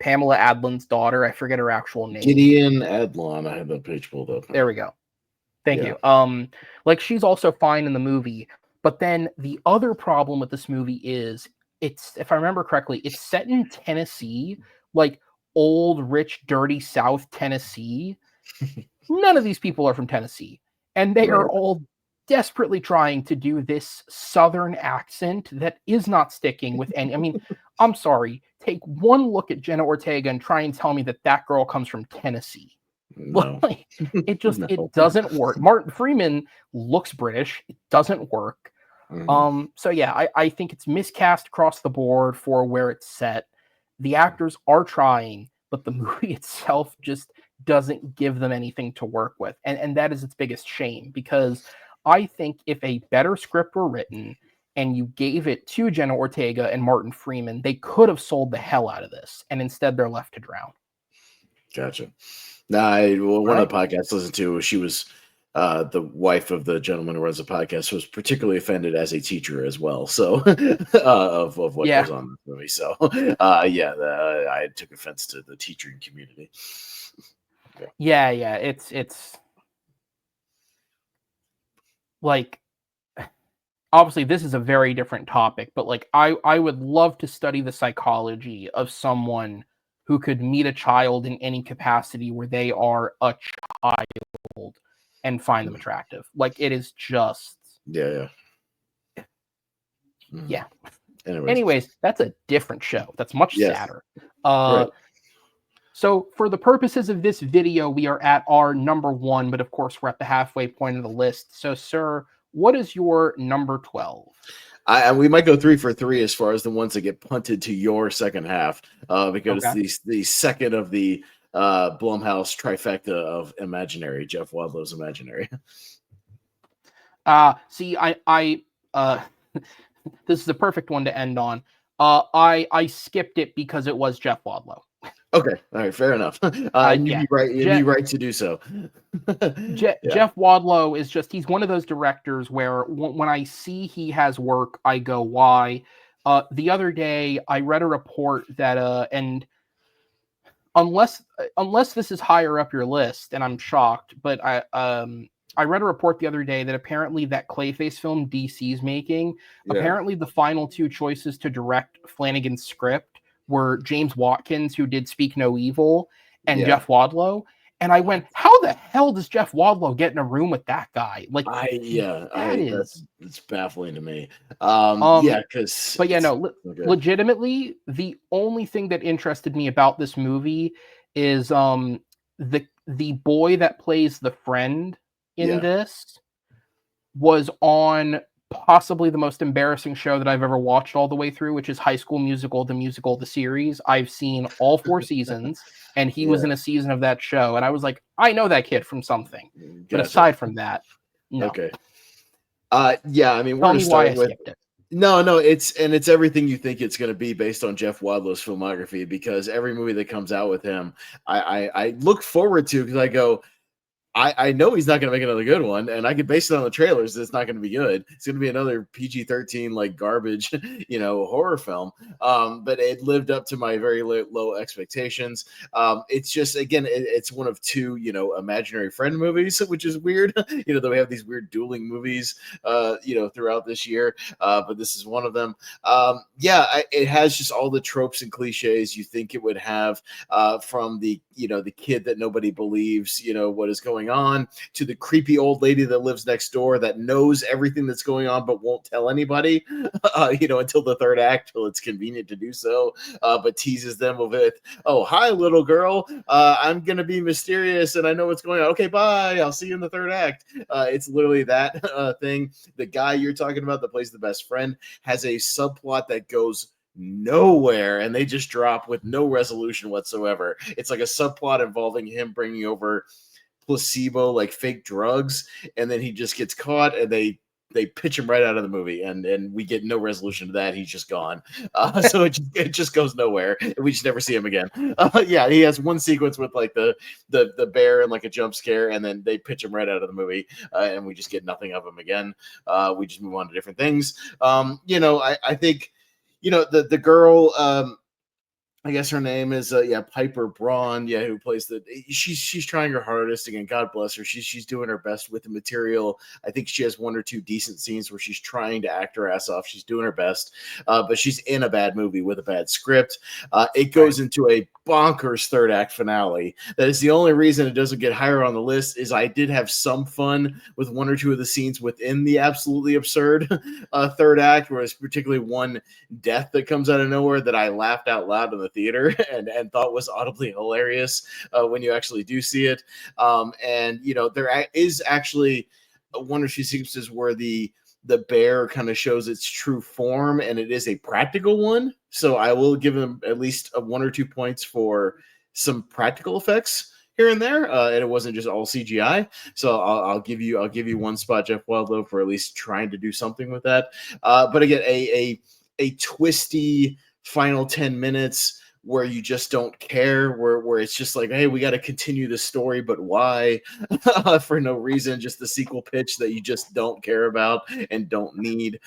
Pamela Adlon's daughter. I forget her actual name. Gideon Adlon. I have that page pulled up. There we go. Thank you. Like, she's also fine in the movie, but then the other problem with this movie is if I remember correctly, it's set in Tennessee, like old, rich, dirty South Tennessee. None of these people are from Tennessee, and they are all desperately trying to do this Southern accent that is not sticking with any. I mean, I'm sorry. Take one look at Jenna Ortega and try and tell me that girl comes from Tennessee. No. Like, it just it doesn't work. Martin Freeman looks British. It doesn't work. So yeah, I think it's miscast across the board for where it's set. The actors are trying, but the movie itself just doesn't give them anything to work with. And that is its biggest shame, because I think if a better script were written and you gave it to Jenna Ortega and Martin Freeman, they could have sold the hell out of this. And instead they're left to drown. Gotcha. One of the podcasts I listened to, she was the wife of the gentleman who runs the podcast, was particularly offended as a teacher as well. So of what goes on in the movie. So I took offense to the teaching community. Yeah, it's like, obviously this is a very different topic, but like I would love to study the psychology of someone who could meet a child in any capacity where they are a child and find them attractive. Like, it is just yeah. Anyways, that's a different show. That's much sadder. So for the purposes of this video, we are at our number 1, but of course we're at the halfway point of the list. So, sir, what is your number 12? We might go 3 for 3 as far as the ones that get punted to your second half, because the second of the Blumhouse trifecta of Imaginary, Jeff Wadlow's Imaginary. See, I this is the perfect one to end on. I skipped it because it was Jeff Wadlow. Okay, all right, fair enough. You'd be right. You'd be right to do so. Jeff Wadlow is just, he's one of those directors where when I see he has work, I go, why? The other day, I read a report that, and unless this is higher up your list, and I'm shocked, but I read a report the other day that apparently that Clayface film DC's making, apparently the final 2 choices to direct Flanagan's script were James Watkins, who did Speak No Evil, and Jeff Wadlow. And I went, how the hell does Jeff Wadlow get in a room with that guy? Like, it's baffling to me. Legitimately, the only thing that interested me about this movie is the boy that plays the friend in this was on possibly the most embarrassing show that I've ever watched all the way through, which is High School Musical, the series. I've seen all 4 seasons, and he was in a season of that show. And I was like, I know that kid from something. Gotcha. But aside from that, no. Okay. I mean, tell me why I skipped it. No, it's everything you think it's going to be based on Jeff Wadlow's filmography, because every movie that comes out with him, I look forward to, because I go, I know he's not going to make another good one, and I could base it on the trailers that it's not going to be good. It's going to be another PG-13 like garbage, horror film. But it lived up to my very low expectations. It's just, again, it's one of 2, imaginary friend movies, which is weird. That we have these weird dueling movies, throughout this year. But this is one of them. It has just all the tropes and cliches you think it would have, from the kid that nobody believes, what is going on, to the creepy old lady that lives next door that knows everything that's going on but won't tell anybody, until the 3rd act, till it's convenient to do so, but teases them with, oh, hi, little girl, I'm gonna be mysterious and I know what's going on. Okay, bye, I'll see you in the 3rd act. It's literally that thing. The guy you're talking about that plays the best friend has a subplot that goes nowhere, and they just drop with no resolution whatsoever. It's like a subplot involving him bringing over placebo, like fake drugs, and then he just gets caught, and they pitch him right out of the movie, and we get no resolution to that. He's just gone. So it just goes nowhere, and we just never see him again. He has one sequence with like the bear and like a jump scare, and then they pitch him right out of the movie, and we just get nothing of him again. We just move on to different things. I think the girl, I guess her name is Piper Braun, who plays she's trying her hardest. Again, God bless her. She's doing her best with the material. I think she has one or two decent scenes where she's trying to act her ass off. She's doing her best, but she's in a bad movie with a bad script. It goes into a bonkers third act finale. That is the only reason it doesn't get higher on the list. Is I did have some fun with one or two of the scenes within the absolutely absurd third act, where it's particularly one death that comes out of nowhere that I laughed out loud in the theater and thought was audibly hilarious when you actually do see it. And there is actually one or two sequences where the bear kind of shows its true form, and it is a practical one. So I will give him at least 1 or 2 points for some practical effects here and there, and it wasn't just all CGI. So I'll give you one spot, Jeff Wildlow, for at least trying to do something with that. But again, a twisty final 10 minutes where you just don't care, where it's just like, hey, we got to continue the story, but why? For no reason, just the sequel pitch that you just don't care about and don't need.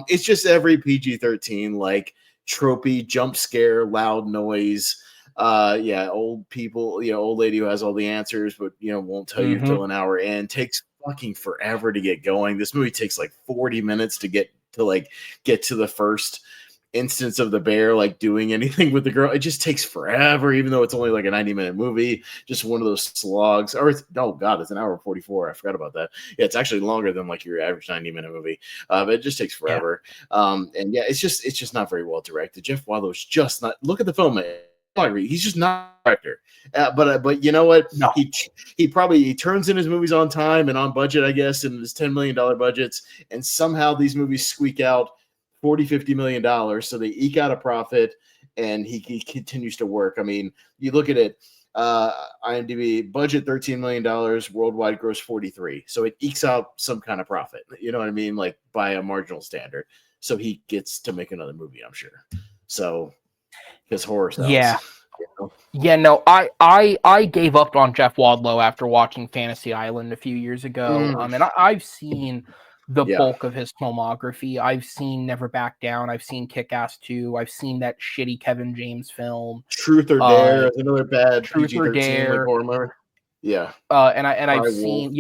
It's just every PG-13 like tropey jump scare, loud noise. Old people, old lady who has all the answers, but won't tell you till an hour in. Takes fucking forever to get going. This movie takes like 40 minutes to get to the first instance of the bear like doing anything with the girl. It just takes forever, even though it's only like a 90-minute movie. Just one of those slogs. Or it's an hour 44. I forgot about that. Yeah, it's actually longer than like your average 90-minute movie. But it just takes forever. It's just not very well directed. Jeff Wildlow's just not. Look at the film, man. He's just not a director. But you know what? No. He turns in his movies on time and on budget, I guess, in his $10 million budgets, and somehow these movies squeak out $40-50 million, so they eke out a profit, and he continues to work. I mean, you look at it, IMDb budget $13 million, worldwide gross 43, so it ekes out some kind of profit. You know what I mean? Like by a marginal standard, so he gets to make another movie, I'm sure. So because horror sells. Yeah. Yeah, no, I gave up on Jeff Wildlow after watching Fantasy Island a few years ago. And I've seen the bulk of his filmography. I've seen Never Back Down. I've seen Kick-Ass 2. I've seen that shitty Kevin James film. Truth or Dare is another bad Truth or Dare. Like yeah. And I've seen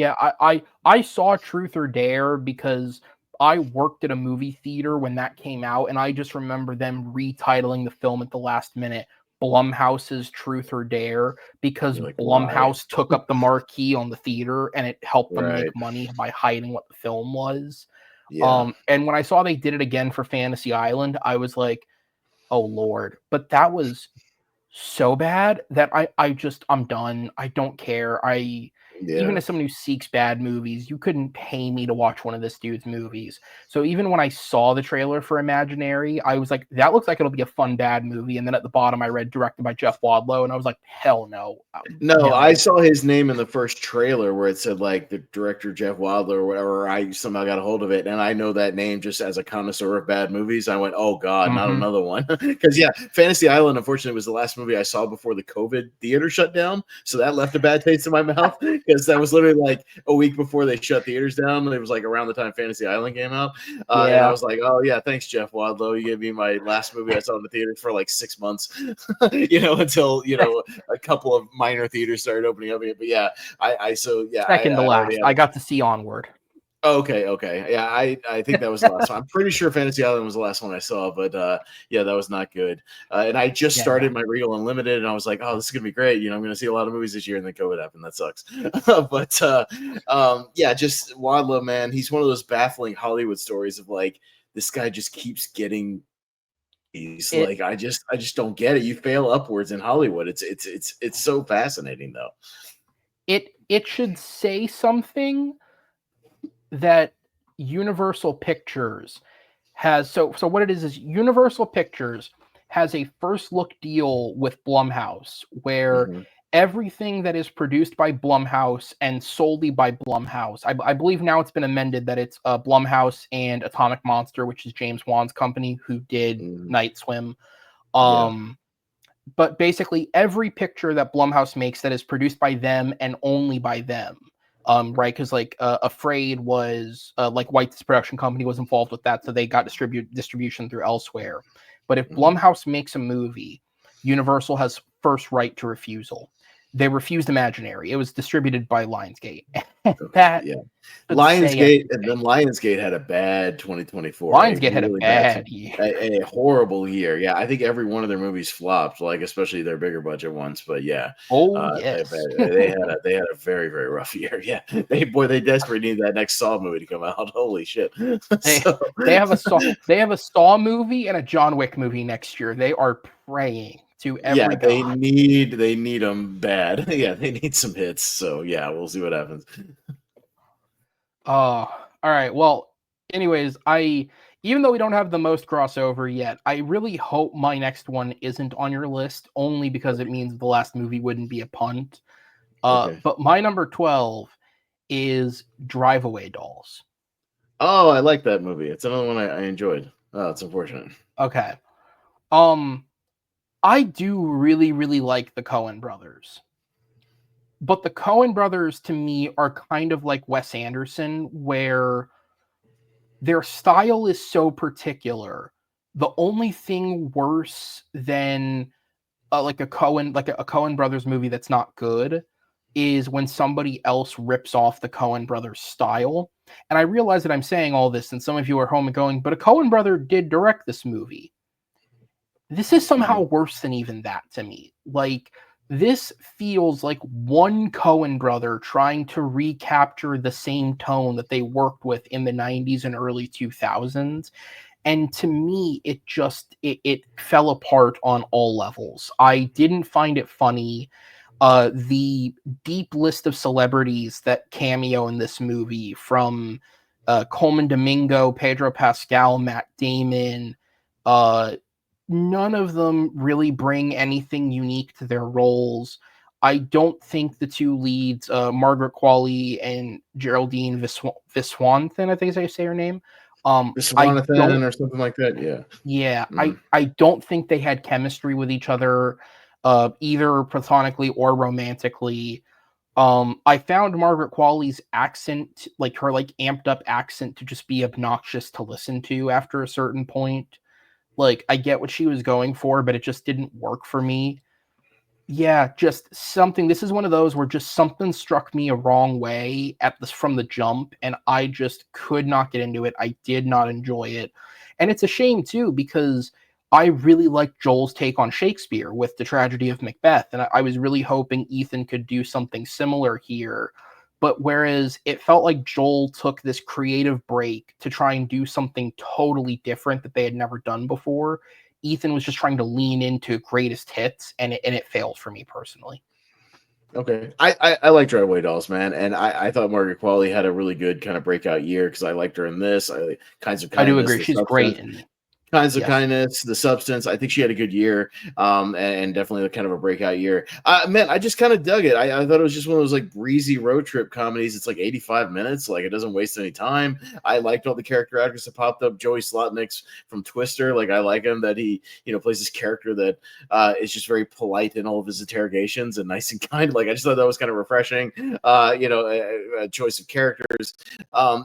I saw Truth or Dare because I worked at a movie theater when that came out, and I just remember them retitling the film at the last minute Blumhouse's Truth or Dare, because like, Blumhouse took up the marquee on the theater, and it helped them make money by hiding what the film was. And when I saw they did it again for Fantasy Island, I was like, oh Lord. But that was so bad that I'm done. I don't care. Even as someone who seeks bad movies, you couldn't pay me to watch one of this dude's movies. So even when I saw the trailer for Imaginary, I was like, that looks like it'll be a fun bad movie. And then at the bottom, I read directed by Jeff Wildlow, and I was like, hell no. No, I saw his name in the first trailer where it said like the director Jeff Wildlow or whatever. I somehow got a hold of it, and I know that name just as a connoisseur of bad movies. I went, oh God, not another one. Because Fantasy Island, unfortunately, was the last movie I saw before the COVID theater shut down. So that left a bad taste in my mouth. Because that was literally like a week before they shut theaters down. It was like around the time Fantasy Island came out. And I was like, oh, yeah, thanks, Jeff Wildlow. You gave me my last movie I saw in the theaters for like 6 months, until, a couple of minor theaters started opening up. But second to last. I got to see Onward. Okay. Yeah, I think that was the last one. I'm pretty sure Fantasy Island was the last one I saw, but that was not good. And I just started my Regal Unlimited, and I was like, oh, this is gonna be great. I'm gonna see a lot of movies this year, and then COVID happened. That sucks. But just Wildlow, man. He's one of those baffling Hollywood stories of like this guy just keeps getting. I just don't get it. You fail upwards in Hollywood. It's so fascinating though. It should say something that Universal Pictures has. So what it is Universal Pictures has a first look deal with Blumhouse where everything that is produced by Blumhouse and solely by Blumhouse, I believe now it's been amended that it's Blumhouse and Atomic Monster, which is James Wan's company, who did Night Swim. But basically every picture that Blumhouse makes that is produced by them and only by them. Right, because like Afraid was like White's production company was involved with that, so they got distribution through elsewhere. But if Blumhouse makes a movie, Universal has first right to refusal. They refused Imaginary. It was distributed by Lionsgate. That Yeah. should say Lionsgate, and then Lionsgate had a bad 2024, a Lionsgate had a really bad year. a horrible year. Yeah, I think every one of their movies flopped, like especially their bigger budget ones. But yeah, Oh yes, they had a very very rough year. Yeah, they desperately need that next Saw movie to come out. Holy shit! they So, they have a Saw movie and a John Wick movie next year. They are praying to every yeah, god. they need them bad. Yeah, they need some hits. So yeah, we'll see what happens. All right. Well, anyways, even though we don't have the most crossover yet, I really hope my next one isn't on your list, only because it means the last movie wouldn't be a punt. Okay. But my number 12 is Drive Away Dolls. Oh, I like that movie. It's another one I enjoyed. Oh, it's unfortunate. Okay. I do really, really like the Coen brothers. But the Coen brothers, to me, are kind of like Wes Anderson, where their style is so particular. The only thing worse than like a Coen brothers movie that's not good is when somebody else rips off the Coen brothers style. And I realize that I'm saying all this, and some of you are home and going, but a Coen brother did direct this movie. This is somehow worse than even that to me. Like, this feels like one Coen brother trying to recapture the same tone that they worked with in the 90s and early 2000s. And to me, it fell apart on all levels. I didn't find it funny. The deep list of celebrities that cameo in this movie, from Coleman Domingo, Pedro Pascal, Matt Damon, none of them really bring anything unique to their roles. I don't think the two leads, Margaret Qualley and Geraldine Viswanathan, I think is how you say her name. Viswanathan or something like that. Yeah. Yeah, I don't think they had chemistry with each other, either platonically or romantically. I found Margaret Qualley's accent, like her amped up accent, to just be obnoxious to listen to after a certain point. Like, I get what she was going for, but it just didn't work for me. Yeah, just something. This is one of those where just something struck me a wrong way from the jump, and I just could not get into it. I did not enjoy it. And it's a shame too, because I really liked Joel's take on Shakespeare with the tragedy of Macbeth, and I was really hoping Ethan could do something similar here. But whereas it felt like Joel took this creative break to try and do something totally different that they had never done before, Ethan was just trying to lean into greatest hits, and it failed for me personally. Okay, I like Drive Away Dolls, man, and I thought Margaret Qualley had a really good kind of breakout year because I liked her in this. Kinds of I do Kindness, agree. The She's Substance. great in Kinds of yes. Kindness, The Substance. I think she had a good year, and definitely kind of a breakout year. Man, I just kind of dug it. I thought it was just one of those like breezy road trip comedies. It's like 85 minutes, like it doesn't waste any time. I liked all the character actors that popped up. Joey Slotnick's from Twister, like I like him that he plays this character that is just very polite in all of his interrogations and nice and kind. Like I just thought that was kind of refreshing. A choice of characters. I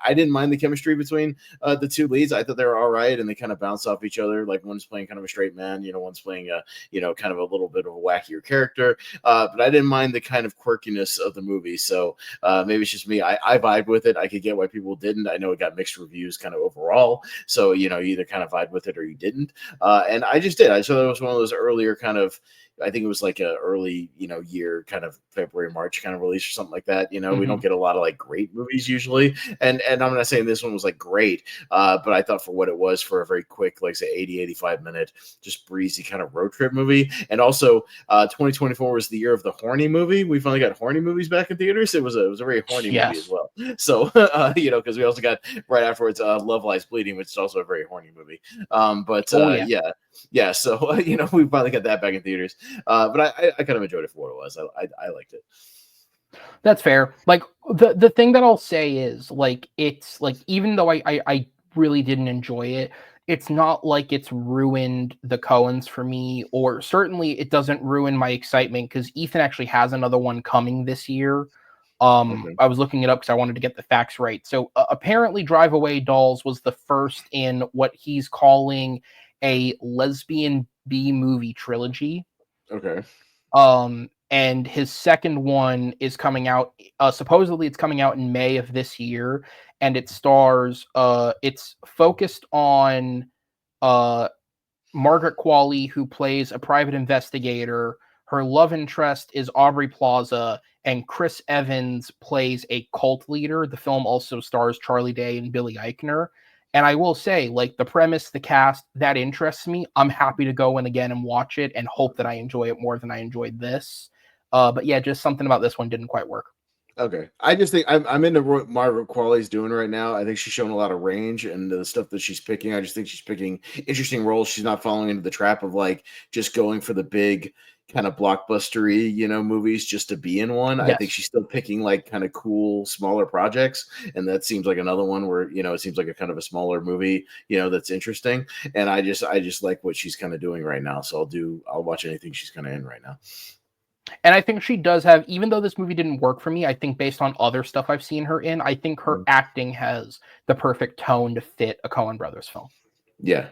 didn't mind the chemistry between the two leads. I thought they were all right, and they kind of bounce off each other. Like one's playing kind of a straight man, one's playing kind of a little bit of a wackier character. But I didn't mind the kind of quirkiness of the movie. So maybe it's just me. I vibe with it. I could get why people didn't. I know it got mixed reviews kind of overall. So you either kind of vibe with it or you didn't. And I just did. I saw it was one of those earlier kind of. I think it was like a early, year kind of February, March kind of release or something like that. We don't get a lot of like great movies usually. And I'm not saying this one was like great, but I thought for what it was, for a very quick, like say 80, 85 minute, just breezy kind of road trip movie. And also 2024 was the year of the horny movie. We finally got horny movies back in theaters. It was a very horny movie as well. So, because we also got right afterwards Love Lies Bleeding, which is also a very horny movie. Yeah. So, we finally got that back in theaters. But I kind of enjoyed it for what it was. I liked it. That's fair. Like the thing that I'll say is like, it's like, even though I really didn't enjoy it, it's not like it's ruined the Coens for me, or certainly it doesn't ruin my excitement, because Ethan actually has another one coming this year. Okay. I was looking it up because I wanted to get the facts right. So apparently Drive Away Dolls was the first in what he's calling a lesbian B movie trilogy. Okay. And his second one is coming out. Supposedly, it's coming out in May of this year, and it stars. It's focused on Margaret Qualley, who plays a private investigator. Her love interest is Aubrey Plaza, and Chris Evans plays a cult leader. The film also stars Charlie Day and Billy Eichner. And I will say, like, the premise, the cast, that interests me. I'm happy to go in again and watch it and hope that I enjoy it more than I enjoyed this. But yeah, just something about this one didn't quite work. Okay. I just think I'm into what Margaret Qualley's doing right now. I think she's showing a lot of range, and the stuff that she's picking, I just think she's picking interesting roles. She's not falling into the trap of like just going for the big kind of blockbustery, movies just to be in one. Yes. I think she's still picking like kind of cool, smaller projects. And that seems like another one where, it seems like a kind of a smaller movie, that's interesting. And I just like what she's kind of doing right now. So I'll watch anything she's kind of in right now. And I think she does have, even though this movie didn't work for me, I think based on other stuff I've seen her in, I think her acting has the perfect tone to fit a Coen Brothers film. Yeah.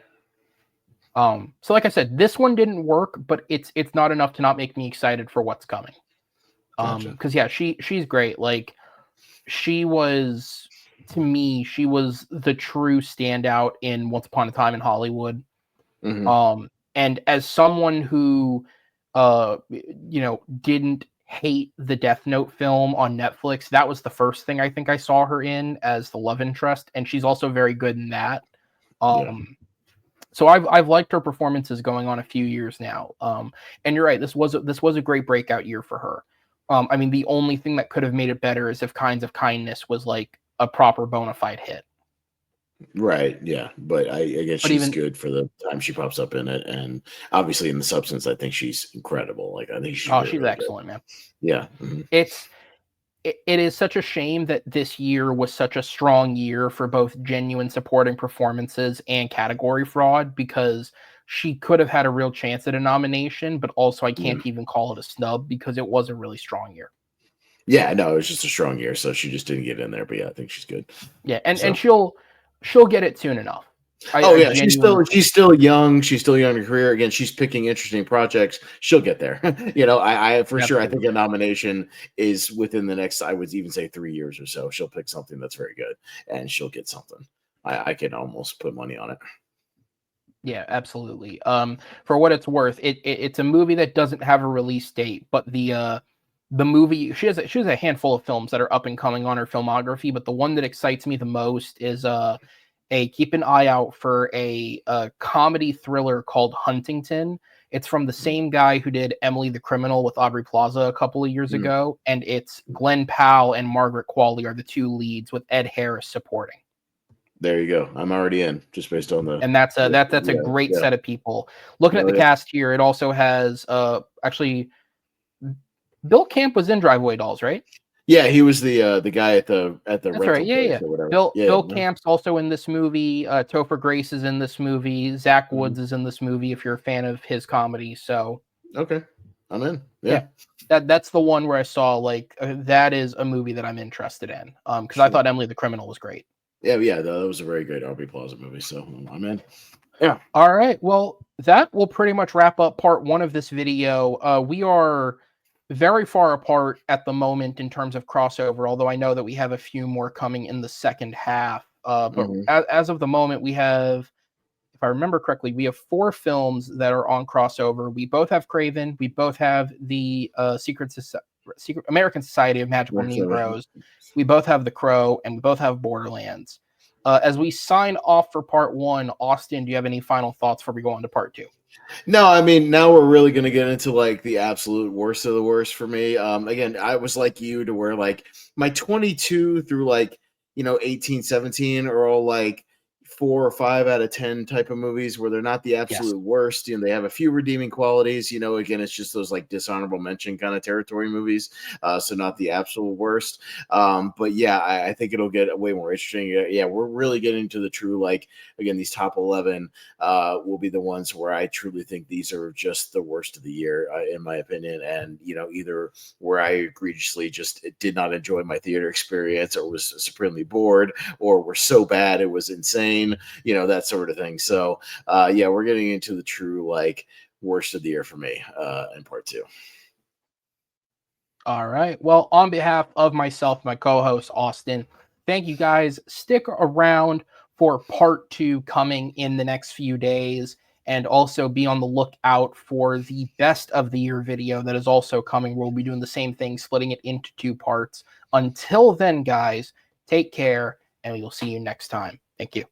So like I said, this one didn't work, but it's not enough to not make me excited for what's coming. Gotcha. Because yeah, she's great. Like, to me, she was the true standout in Once Upon a Time in Hollywood. Mm-hmm. And as someone who didn't hate the Death Note film on Netflix, that was the first thing I think I saw her in as the love interest, and she's also very good in that. So I've liked her performances going on a few years now. And you're right, this was a great breakout year for her. I mean, the only thing that could have made it better is if Kinds of Kindness was like a proper bona fide hit. Right. Yeah. But I guess she's good for the time she pops up in it. And obviously in the substance, I think she's incredible. Like, I think she's really excellent, man. Yeah. Mm-hmm. It is such a shame that this year was such a strong year for both genuine supporting performances and category fraud, because she could have had a real chance at a nomination, but also I can't even call it a snub because it was a really strong year. Yeah, no, it was just a strong year, so she just didn't get in there. But yeah, I think she's good. Yeah, and she'll get it soon enough. She's still young. She's still young in her career. Again, she's picking interesting projects. She'll get there. I for sure. I think a nomination is within the next, I would even say 3 years or so. She'll pick something that's very good, and she'll get something. I can almost put money on it. Yeah, absolutely. For what it's worth, it's a movie that doesn't have a release date, but the movie, she has a handful of films that are up and coming on her filmography, but the one that excites me the most is keep an eye out for a comedy thriller called Huntington. It's from the same guy who did Emily the Criminal with Aubrey Plaza a couple of years ago, and it's Glenn Powell and Margaret Qualley are the two leads, with Ed Harris supporting. There you go. I'm already in, just based on the. And that's a great set of people. Looking at the cast here, it also has actually Bill Camp was in Driveway Dolls, right? Yeah, he was the guy at the That's rental right. Yeah. or whatever. Bill Camp's also in this movie. Topher Grace is in this movie. Zach Woods is in this movie. If you're a fan of his comedy, so okay, I'm in. Yeah. That's the one where I saw that is a movie that I'm interested in. Because I thought Emily the Criminal was great. Yeah, that was a very great Aubrey Plaza movie. So I'm in. Yeah. All right. Well, that will pretty much wrap up part one of this video. We are very far apart at the moment in terms of crossover, although I know that we have a few more coming in the second half. But as of the moment, we have, if I remember correctly, we have 4 films that are on crossover. We both have Craven. We both have the Secret American Society of Magical Negroes. We both have The Crow, and we both have Borderlands. As we sign off for part 1, Austin, do you have any final thoughts before we go on to part 2? No, I mean, now we're really going to get into like the absolute worst of the worst for me. Again, I was like you to where like my 22 through 18, 17 are all like 4 or 5 out of 10 type of movies where they're not the absolute worst. They have a few redeeming qualities. Again, it's just those like dishonorable mention kind of territory movies. So not the absolute worst. But yeah, I think it'll get way more interesting. Yeah, we're really getting to the true, again, these top 11 will be the ones where I truly think these are just the worst of the year, in my opinion. And, either where I egregiously just did not enjoy my theater experience, or was supremely bored, or were so bad it was insane. That sort of thing. So yeah, we're getting into the true worst of the year for me in part 2. All right. Well, on behalf of myself, my co-host Austin, thank you guys. Stick around for part 2 coming in the next few days, and also be on the lookout for the best of the year video that is also coming. We'll be doing the same thing, splitting it into 2 parts. Until then, guys, take care, and we'll see you next time. Thank you.